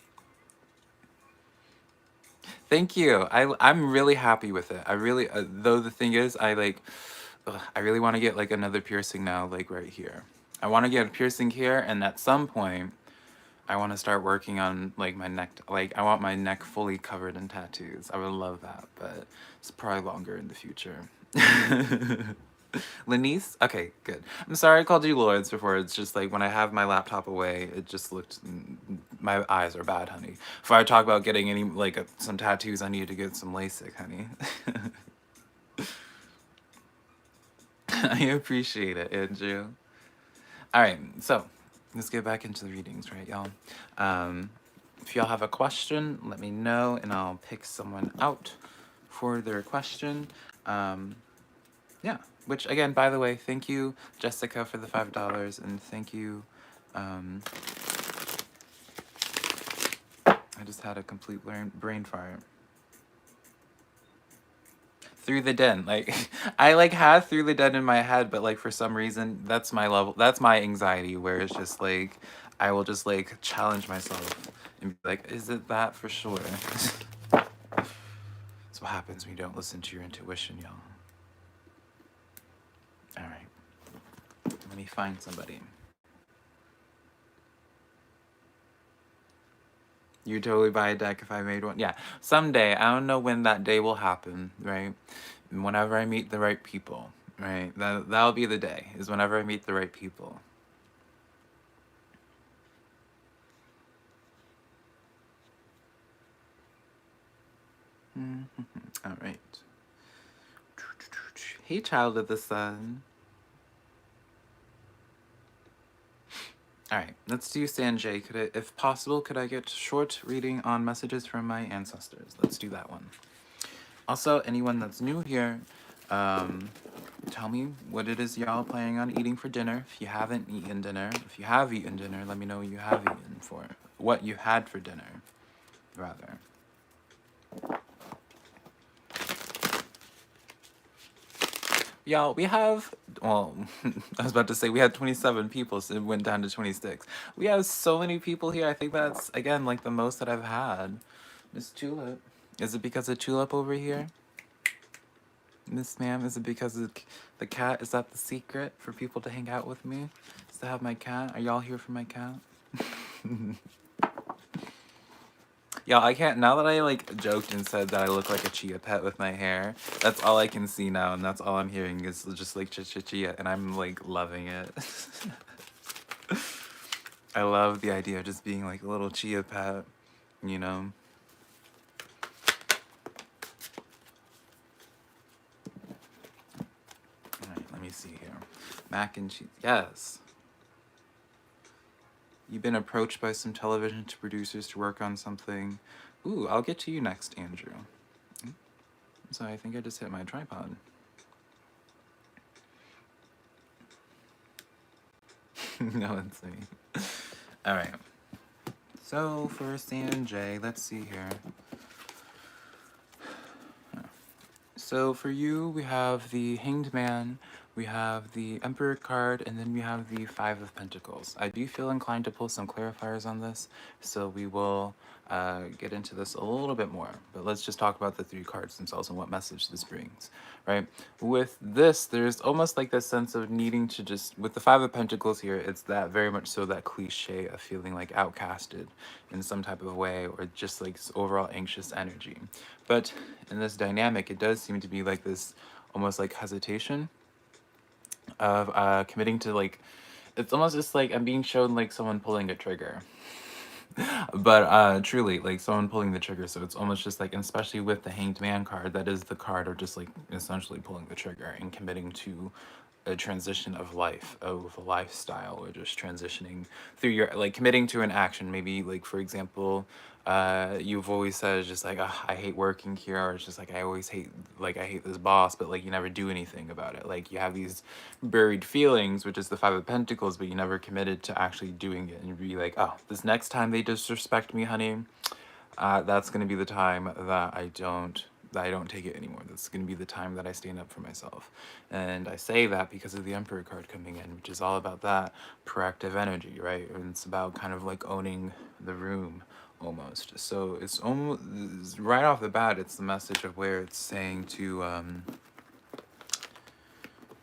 Thank you. I'm really happy with it. I really, though the thing is, I really want to get like another piercing now, like right here. I want to get a piercing here, and at some point, I want to start working on like my neck. Like I want my neck fully covered in tattoos. I would love that, but it's probably longer in the future. Lanice? Okay, good. I'm sorry I called you Lawrence before. It's just like when I have my laptop away, it just looked. My eyes are bad, honey. If I talk about getting any like some tattoos, I need to get some LASIK, honey. I appreciate it, Andrew. All right, so let's get back into the readings, right, y'all? If y'all have a question, let me know, and I'll pick someone out for their question. Yeah, which again, by the way, thank you, Jessica, for the $5, and thank you. I just had a complete brain fart. Through the Den, like I like had Through the Den in my head, but like for some reason that's my level, that's my anxiety, where it's just like I will just like challenge myself and be like, is it that for sure? That's what happens when you don't listen to your intuition, y'all. All right, let me find somebody. You totally buy a deck if I made one. Yeah, someday. I don't know when that day will happen, right? Whenever I meet the right people, right? That'll be the day, is whenever I meet the right people. All right. Hey, Child of the Sun. All right, let's do Sanjay. If possible, could I get short reading on messages from my ancestors? Let's do that one. Also, anyone that's new here, tell me what it is y'all planning on eating for dinner. If you haven't eaten dinner, if you have eaten dinner, let me know what you have eaten for what you had for dinner, rather. Y'all, we have, well, I was about to say we had 27 people, so it went down to 26. We have so many people here. I think that's, again, like the most that I've had. Miss Tulip. Is it because of Tulip over here? Miss Ma'am, is it because of the cat? Is that the secret for people to hang out with me? Is to have my cat? Are y'all here for my cat? Yeah, I can't, now that I like joked and said that I look like a chia pet with my hair, that's all I can see now, and that's all I'm hearing is just like chia, and I'm like loving it. I love the idea of just being like a little chia pet, you know? Alright, let me see here. Mac and cheese, yes. You've been approached by some television producers to work on something. Ooh, I'll get to you next, Andrew. So I think I just hit my tripod. No, it's me. All right. So for Sanjay, let's see here. So for you, we have the Hanged Man, we have the Emperor card, and then we have the Five of Pentacles. I do feel inclined to pull some clarifiers on this, so we will get into this a little bit more. But let's just talk about the three cards themselves and what message this brings, right? With this, there's almost like this sense of needing to just, with the Five of Pentacles here, it's that very much so that cliche of feeling like outcasted in some type of way, or just like this overall anxious energy. But in this dynamic, it does seem to be like this almost like hesitation of committing to like, it's almost just like I'm being shown like someone pulling a trigger. But truly, like someone pulling the trigger, so it's almost just like, and especially with the Hanged Man card, that is the card of just like essentially pulling the trigger and committing to a transition of life, of a lifestyle, or just transitioning through your, like committing to an action. Maybe like, for example, you've always said it's just like, "Ugh, I hate working here," or it's just like, I always hate, like I hate this boss, but like you never do anything about it. Like you have these buried feelings, which is the Five of Pentacles, but you never committed to actually doing it. And you'd be like, oh, this next time they disrespect me, honey, that's gonna be the time that I don't take it anymore. That's gonna be the time that I stand up for myself. And I say that because of the Emperor card coming in, which is all about that proactive energy, right? And it's about kind of like owning the room almost. So it's almost right off the bat, it's the message of where it's saying to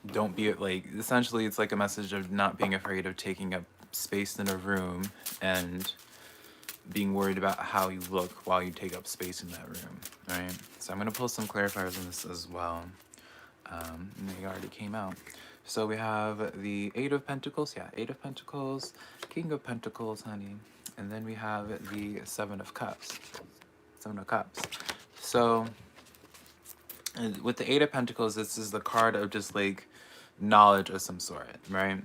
don't be like, essentially it's like a message of not being afraid of taking up space in a room and being worried about how you look while you take up space in that room, right? So I'm going to pull some clarifiers on this as well. They already came out. So we have the Eight of Pentacles, yeah, Eight of Pentacles, King of Pentacles, honey, and then we have the Seven of Cups. Seven of Cups. So with the Eight of Pentacles, this is the card of just like knowledge of some sort, right?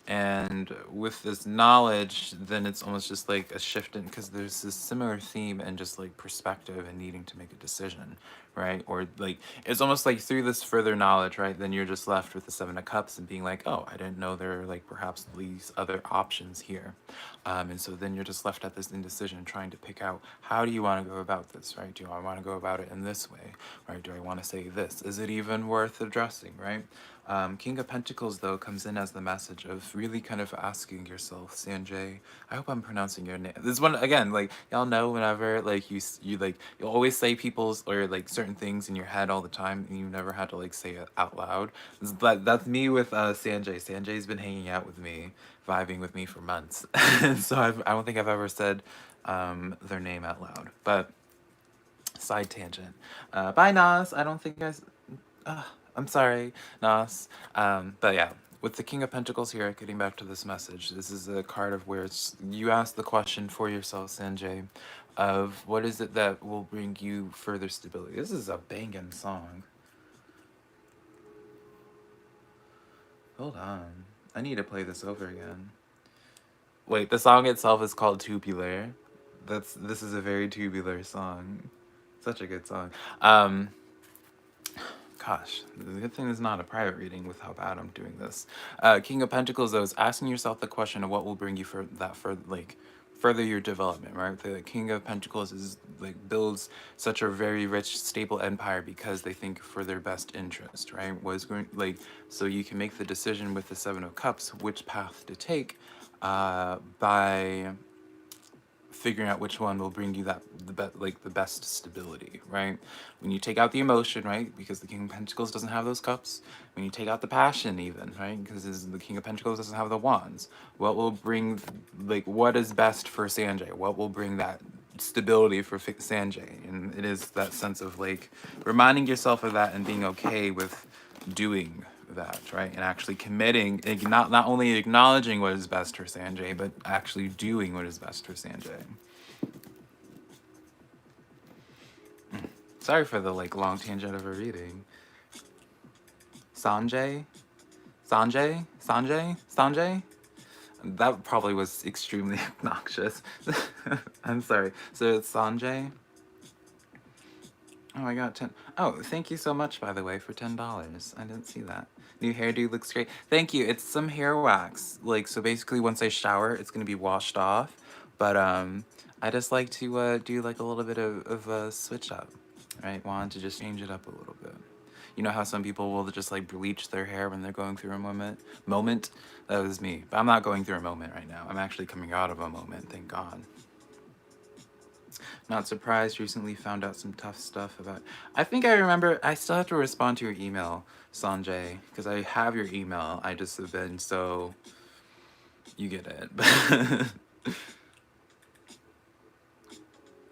And with this knowledge, then it's almost just like a shift in, because there's this similar theme and just like perspective and needing to make a decision, right? Or like, it's almost like through this further knowledge, right? Then you're just left with the Seven of Cups and being like, oh, I didn't know there are like perhaps these other options here. And so then you're just left at this indecision trying to pick out, how do you want to go about this, right? Do I want to go about it in this way, right? Do I want to say this? Is it even worth addressing, right? King of Pentacles, though, comes in as the message of really kind of asking yourself, Sanjay, I hope I'm pronouncing your name. This one, again, like, y'all know whenever, like, you like, you'll always say people's, or, like, certain things in your head all the time, and you never had to, like, say it out loud. That's me with Sanjay. Sanjay's been hanging out with me, vibing with me for months. And so I don't think I've ever said their name out loud. But, side tangent. Bye, Nas. I don't think I'm sorry, Nas. But yeah, with the King of Pentacles here, getting back to this message, this is a card of where it's, you ask the question for yourself, Sanjay, of what is it that will bring you further stability. This is a banging song. Hold on. I need to play this over again. Wait, the song itself is called Tubular. This is a very tubular song. Such a good song. Um, Gosh, the good thing is not a private reading with how bad I'm doing this. King of Pentacles, though, is asking yourself the question of what will bring you for that further, like further your development, right? The King of Pentacles is like builds such a very rich, stable empire because they think for their best interest, right? Was going like so you can make the decision with the Seven of Cups which path to take by figuring out which one will bring you the best stability, right? When you take out the emotion, right, because the King of Pentacles doesn't have those cups. When you take out the passion, even, right, because the King of Pentacles doesn't have the wands. What will bring, like, what is best for Sanjay? What will bring that stability for Sanjay? And it is that sense of like reminding yourself of that and being okay with doing that, right? And actually committing, not only acknowledging what is best for Sanjay, but actually doing what is best for Sanjay. Sorry for the like long tangent of a reading. Sanjay? Sanjay? Sanjay? Sanjay? That probably was extremely obnoxious. I'm sorry. So it's Sanjay. Oh, I got 10. Oh, thank you so much, by the way, for $10. I didn't see that. New hairdo looks great. Thank you. It's some hair wax. Like, so basically once I shower, it's going to be washed off. But I just like to do like a little bit of a switch up, right? Wanted to just change it up a little bit. You know how some people will just like bleach their hair when they're going through a moment? That was me. But I'm not going through a moment right now. I'm actually coming out of a moment, thank God. Not surprised, recently found out some tough stuff about... I think I remember, I still have to respond to your email, Sanjay, because I have your email. I just have been so... You get it.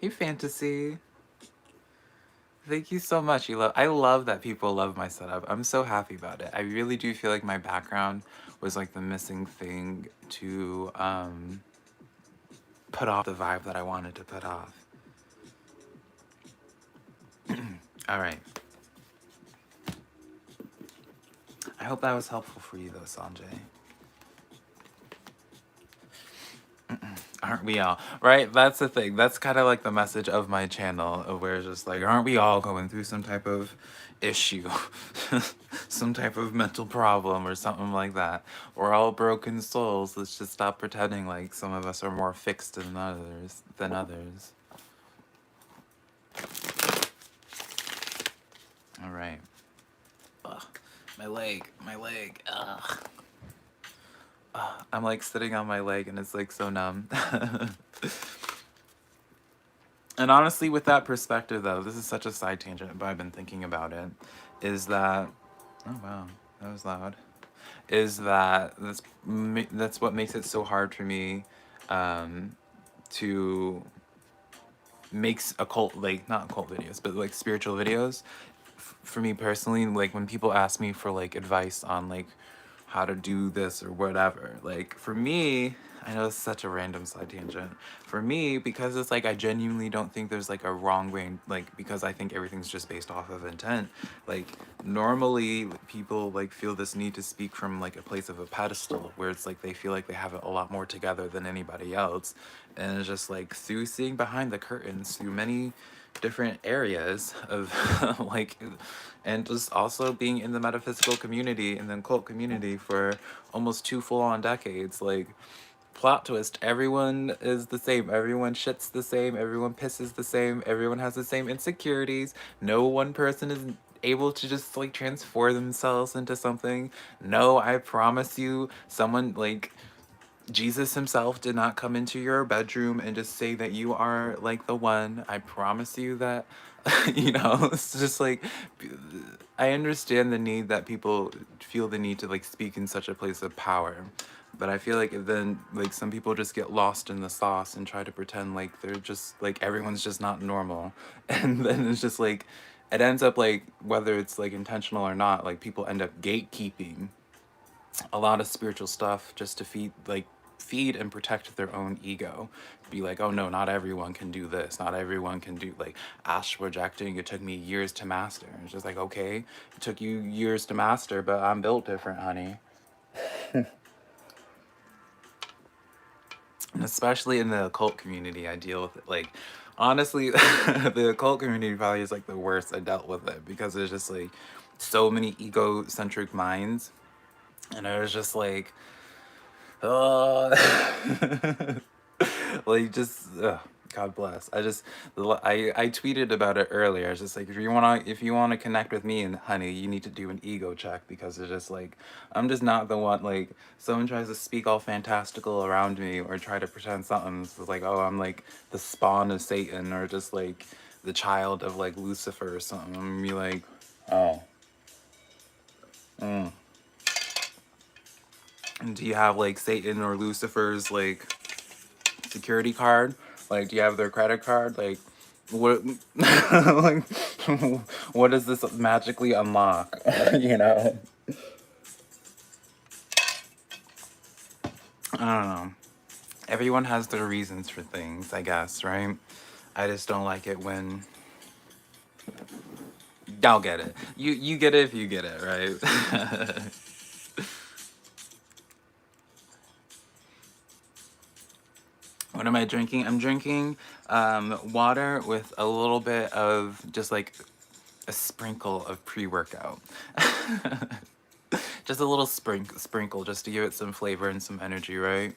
Hey, Fantasy. Thank you so much. I love that people love my setup. I'm so happy about it. I really do feel like my background was like the missing thing to put off the vibe that I wanted to put off. All right. I hope that was helpful for you though, Sanjay. Aren't we all? Right? That's the thing. That's kind of like the message of my channel, of where it's just like, aren't we all going through some type of issue? Some type of mental problem or something like that. We're all broken souls. Let's just stop pretending like some of us are more fixed than others. All right. Ugh. My leg. Ugh. I'm like sitting on my leg and it's like so numb. And honestly, with that perspective though, this is such a side tangent, but I've been thinking about it, is that, oh wow, that was loud, is that that's what makes it so hard for me to make occult, like not occult videos, but like spiritual videos. For me personally, like when people ask me for like advice on like how to do this or whatever, like for me, I know it's such a random side tangent. For me, because it's like I genuinely don't think there's like a wrong way, like because I think everything's just based off of intent. Like normally people like feel this need to speak from like a place of a pedestal where it's like they feel like they have it a lot more together than anybody else. And it's just like through seeing behind the curtains through many different areas of like, and just also being in the metaphysical community and then cult community for almost 2 full-on decades, like plot twist, everyone is the same, everyone shits the same, everyone pisses the same, everyone has the same insecurities, no one person is able to just like transform themselves into something. No, I promise you, someone like Jesus himself did not come into your bedroom and just say that you are like the one. I promise you that, you know, it's just like, I understand the need that people feel the need to like speak in such a place of power. But I feel like then like some people just get lost in the sauce and try to pretend like they're just like everyone's just not normal. And then it's just like, it ends up like, whether it's like intentional or not, like people end up gatekeeping a lot of spiritual stuff just to feed and protect their own ego. Be like, oh no, not everyone can do this, not everyone can do like astral projecting. It took me years to master. It's just like, okay, it took you years to master, but I'm built different, honey. especially in the occult community. I deal with it like, honestly, the occult community probably is like the worst I dealt with it, because there's just like so many egocentric minds, and I was just like, oh, like just God bless. I tweeted about it earlier. I was just like, if you wanna connect with me, and honey, you need to do an ego check, because it's just like, I'm just not the one. Like, someone tries to speak all fantastical around me or try to pretend something. It's like, oh, I'm like the spawn of Satan, or just like the child of like Lucifer or something. I'm gonna be like, oh. Mm. And do you have like Satan or Lucifer's like security card? Like, do you have their credit card? Like, what? Like, what does this magically unlock? You know, I don't know. Everyone has their reasons for things, I guess, right? I just don't like it when y'all get it. You get it if you get it, right? What am I drinking? I'm drinking water with a little bit of just like a sprinkle of pre-workout. Just a little sprinkle just to give it some flavor and some energy, right?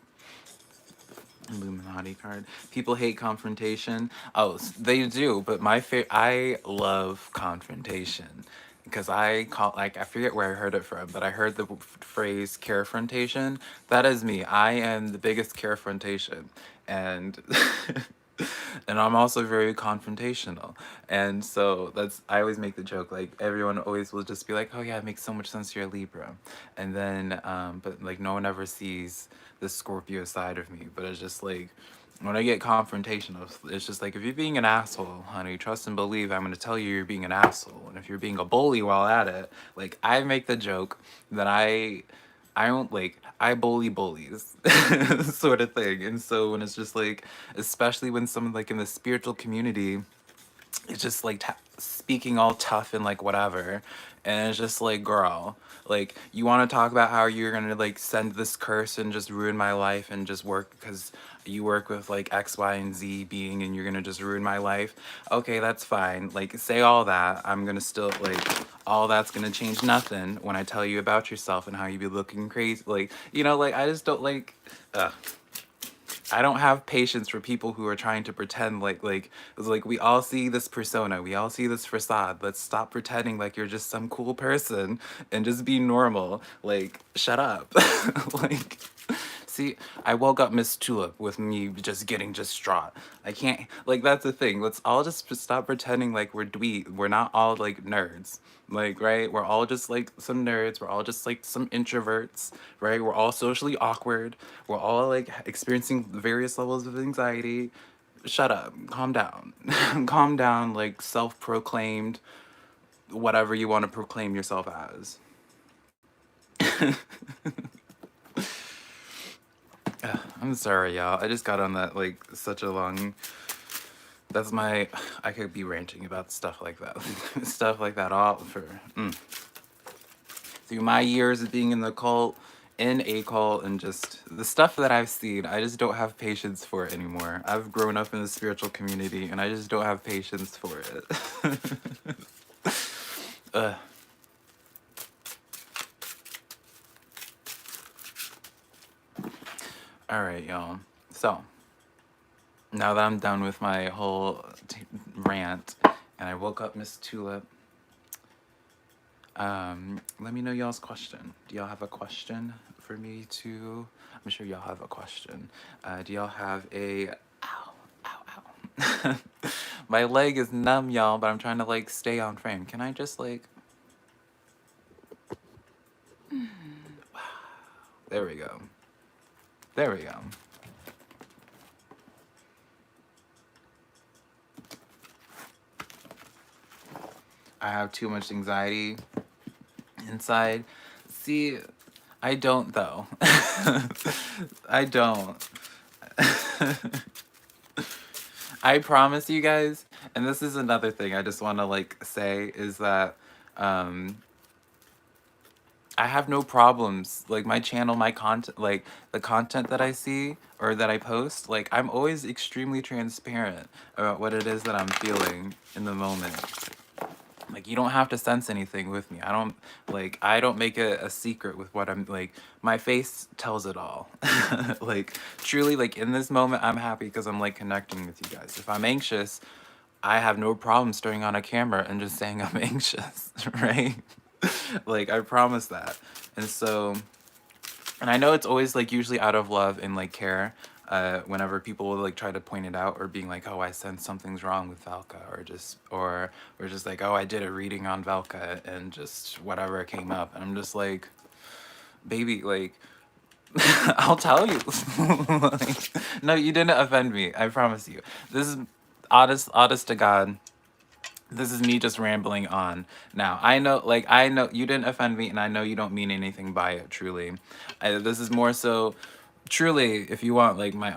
Illuminati card. People hate confrontation. Oh, they do, but I love confrontation, because I call, like, I forget where I heard it from, but I heard the phrase carefrontation. That is me. I am the biggest carefrontation, and and I'm also very confrontational. And so that's, I always make the joke, like, everyone always will just be like, oh yeah, it makes so much sense, you're a Libra. And then but like no one ever sees the Scorpio side of me. But it's just like, when I get confrontational, it's just like, if you're being an asshole, honey, trust and believe I'm going to tell you you're being an asshole. And if you're being a bully while at it, like, I make the joke that I don't like, I bully bullies, sort of thing. And so when it's just like, especially when someone like in the spiritual community, it's just like speaking all tough and like whatever, and it's just like, girl, like, you want to talk about how you're gonna like send this curse and just ruin my life and just work because you work with like X, Y, and Z being, and you're gonna just ruin my life. Okay, that's fine, like, say all that. I'm gonna still like, all that's gonna change nothing when I tell you about yourself and how you be looking crazy, like, you know, like, I just don't like, I don't have patience for people who are trying to pretend like it's like, we all see this persona, we all see this facade. Let's stop pretending like you're just some cool person and just be normal. Like, shut up. Like, see, I woke up Miss Tulip with me just getting distraught. I can't, like, that's the thing. Let's all just stop pretending like we're not all like nerds. Like, right? We're all just like some nerds. We're all just like some introverts, right? We're all socially awkward. We're all like experiencing various levels of anxiety. Shut up. Calm down. Calm down, like, self-proclaimed, whatever you want to proclaim yourself as. I'm sorry, y'all. I just got on that like such a long. That's my. I could be ranting about stuff like that, stuff like that all for. Through my years of being in the cult, in a cult, and just the stuff that I've seen, I just don't have patience for it anymore. I've grown up in the spiritual community, and I just don't have patience for it. uh, all right, y'all. So now that I'm done with my whole rant, and I woke up Miss Tulip. Let me know y'all's question. Do y'all have a question for me to? I'm sure y'all have a question. Do y'all have a? Ow, ow, ow. My leg is numb, y'all, but I'm trying to like stay on frame. Can I just like? There we go. There we go. I have too much anxiety inside. See, I don't though. I don't. I promise you guys, and this is another thing I just want to like say, is that I have no problems. Like my channel, my content, like the content that I see or that I post, like I'm always extremely transparent about what it is that I'm feeling in the moment. Like you don't have to sense anything with me. I don't make a secret with what I'm like. My face tells it all. Like truly, like in this moment, I'm happy because I'm like connecting with you guys. If I'm anxious, I have no problem turning on a camera and just saying I'm anxious, right? Like I promise that. And so, and I know it's always like usually out of love and like care. Whenever people will like try to point it out or being like, oh, I sense something's wrong with Velka, or just like, oh, I did a reading on Velka and just whatever came up, and I'm just like, baby, like, I'll tell you. Like, no, you didn't offend me. I promise you. This is honest to God. This is me just rambling on. Now, I know you didn't offend me, and I know you don't mean anything by it, truly. This is more so, truly, if you want, like, my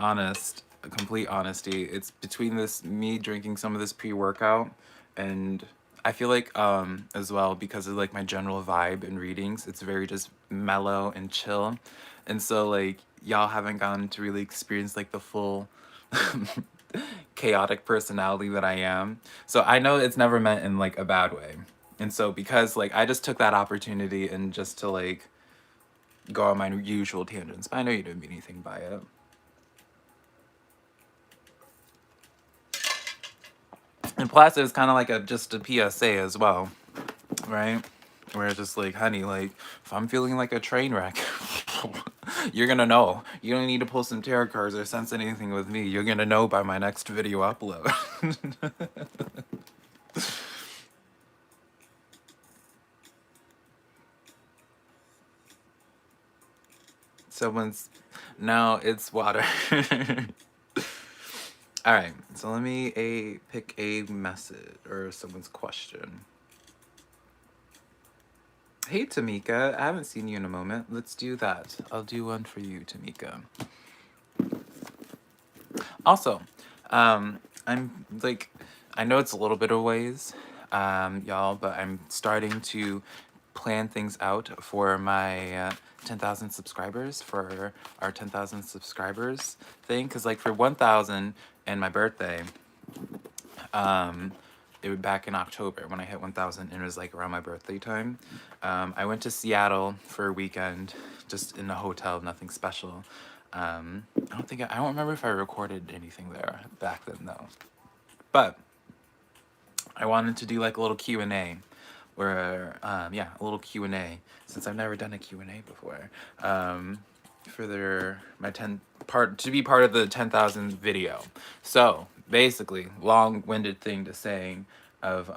complete honesty, it's between me drinking some of this pre-workout, and I feel like, as well, because of, like, my general vibe in readings, it's very just mellow and chill. And so, like, y'all haven't gotten to really experience, like, the full chaotic personality that I am. So I know it's never meant in like a bad way. And so because like I just took that opportunity and just to like go on my usual tangents, but I know you didn't mean anything by it. And plus it was kind of like just a PSA as well, right? Where it's just like, honey, like if I'm feeling like a train wreck, you're gonna know. You don't need to pull some tarot cards or sense anything with me. You're gonna know by my next video upload. Someone's no, it's water. All right, so let me pick a message or someone's question. Hey Tamika, I haven't seen you in a moment. Let's do that. I'll do one for you, Tamika. Also, I'm like, I know it's a little bit of ways, y'all, but I'm starting to plan things out for my 10,000 subscribers, for our 10,000 subscribers thing. Because, like, for 1,000 and my birthday, it was back in October when I hit 1,000, and it was like around my birthday time. I went to Seattle for a weekend, just in a hotel, nothing special. I don't remember if I recorded anything there back then though. But I wanted to do like a little Q&A where, yeah, a little Q&A since I've never done a Q&A before. For to be part of the 10,000 video. So basically, long-winded thing to saying of,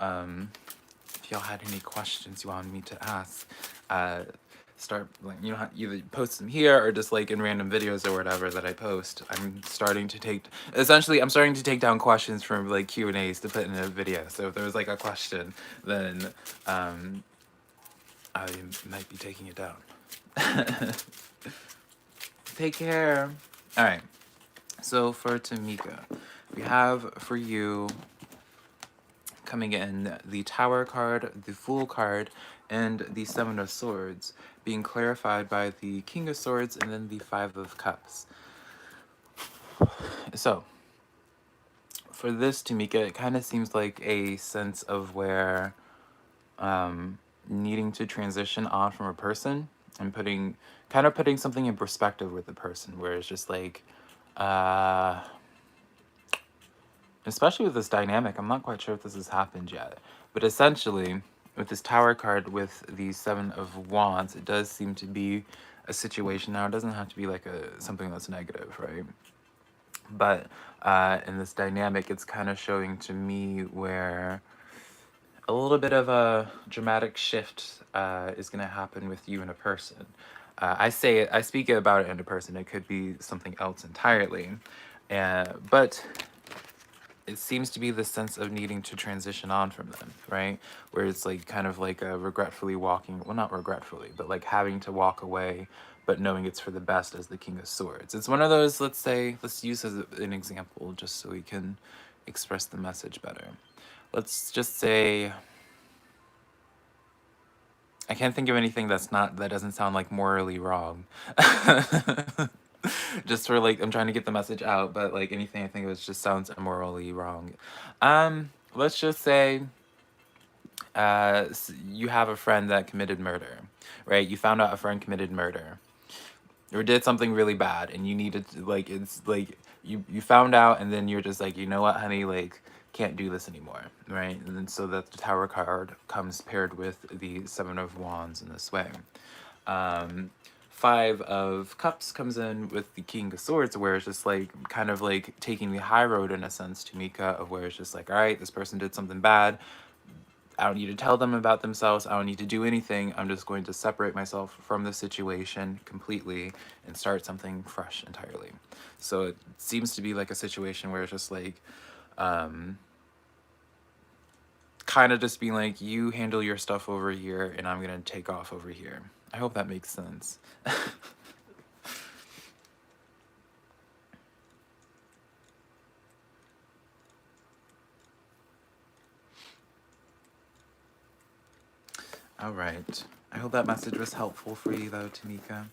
if y'all had any questions you wanted me to ask, start like either post them here or just like in random videos or whatever that I post. I'm starting to take down questions from like Q&As to put in a video. So if there was like a question, then I might be taking it down. Take care. All right. So for Tamika, we have for you coming in the Tower card, the Fool card, and the Seven of Swords, being clarified by the King of Swords and then the Five of Cups. So, for this, Tamika, it kind of seems like a sense of where needing to transition on from a person and putting something in perspective with the person, where it's just like, especially with this dynamic, I'm not quite sure if this has happened yet, but essentially, with this Tower card with the Seven of Wands, it does seem to be a situation. Now, it doesn't have to be like something that's negative, right? But in this dynamic, it's kind of showing to me where a little bit of a dramatic shift is going to happen with you and a person. I speak about it in a person. It could be something else entirely. But it seems to be the sense of needing to transition on from them, right? Where it's like kind of like a regretfully walking, well, not regretfully, but like having to walk away, but knowing it's for the best as the King of Swords. It's one of those, let's use as an example just so we can express the message better. Let's just say I can't think of anything that doesn't sound like morally wrong. Just for like I'm trying to get the message out, but like anything I think of it just sounds immorally wrong. Let's just say you have a friend that committed murder, right? You found out a friend committed murder or did something really bad, and you needed to, like it's like you found out, and then you're just like, you know what, honey, like can't do this anymore, right? And then so that the Tower card comes paired with the Seven of Wands in this way. um Five of Cups comes in with the King of Swords, where it's just like kind of like taking the high road in a sense, Tamika, of where it's just like, all right, this person did something bad. I don't need to tell them about themselves. I don't need to do anything. I'm just going to separate myself from the situation completely and start something fresh entirely. So it seems to be like a situation where it's just like, kind of just being like, you handle your stuff over here and I'm going to take off over here. I hope that makes sense. All right. I hope that message was helpful for you though, Tamika.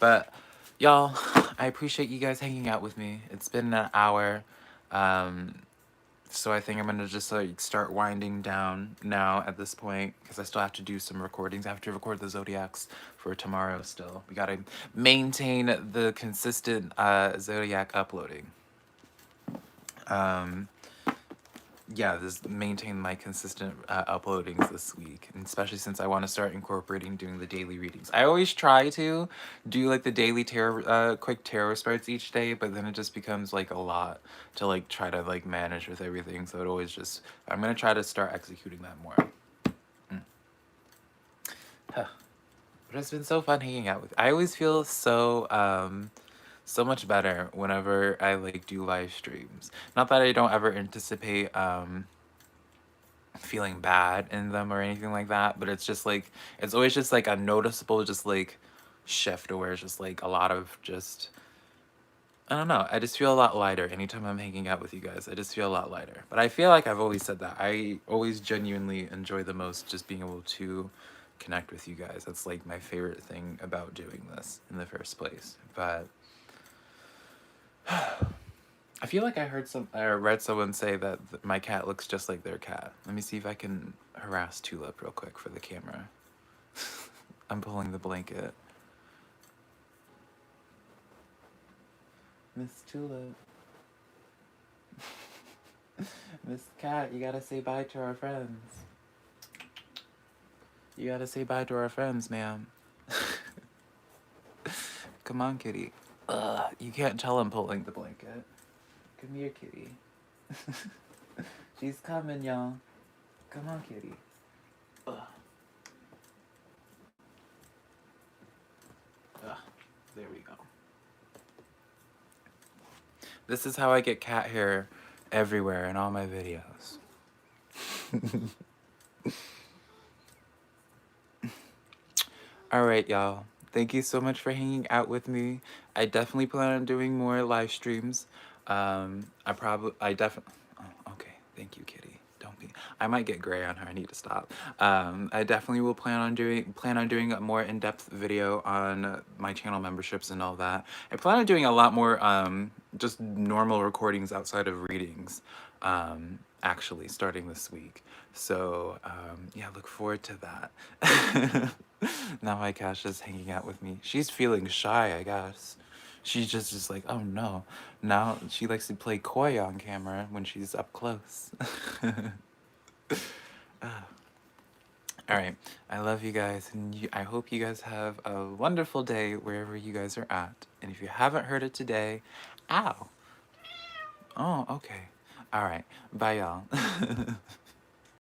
But y'all, I appreciate you guys hanging out with me. It's been an hour. So I think I'm gonna just like start winding down now at this point, because I still have to do some recordings. I have to record the zodiacs for tomorrow still. We gotta maintain the consistent zodiac uploading. Yeah, just maintain my consistent uploadings this week, and especially since I want to start incorporating doing the daily readings. I always try to do like the daily tarot, quick tarot spreads each day, but then it just becomes like a lot to like try to like manage with everything. So it always just, I'm gonna try to start executing that more. Huh. But it's been so fun hanging out with. I always feel so much better whenever I like do live streams. Not that I don't ever anticipate feeling bad in them or anything like that, but it's just like, it's always just like a noticeable just like shift, where it's just like a lot of just, I don't know, I just feel a lot lighter anytime I'm hanging out with you guys. I just feel a lot lighter. But I feel like I've always said that I always genuinely enjoy the most just being able to connect with you guys. That's like my favorite thing about doing this in the first place. But I feel like I read someone say that my cat looks just like their cat. Let me see if I can harass Tulip real quick for the camera. I'm pulling the blanket. Miss Tulip. Miss Cat, you gotta say bye to our friends. You gotta say bye to our friends, ma'am. Come on, kitty. You can't tell I'm pulling the blanket. Come here, kitty. She's coming, y'all. Come on, kitty. Ugh. Ugh. There we go. This is how I get cat hair everywhere in all my videos. All right, y'all. Thank you so much for hanging out with me. I definitely plan on doing more live streams. I definitely. Oh, okay. Thank you, kitty. Don't be. I might get gray on her. I need to stop. I definitely will plan on doing a more in-depth video on my channel memberships and all that. I plan on doing a lot more just normal recordings outside of readings. Actually, starting this week. So yeah, look forward to that. Now my cat's just hanging out with me. She's feeling shy, I guess. She's just like, oh no. Now she likes to play coy on camera when she's up close. All right. I love you guys, and I hope you guys have a wonderful day wherever you guys are at. And if you haven't heard it today, ow. Oh, okay. All right. Bye, y'all.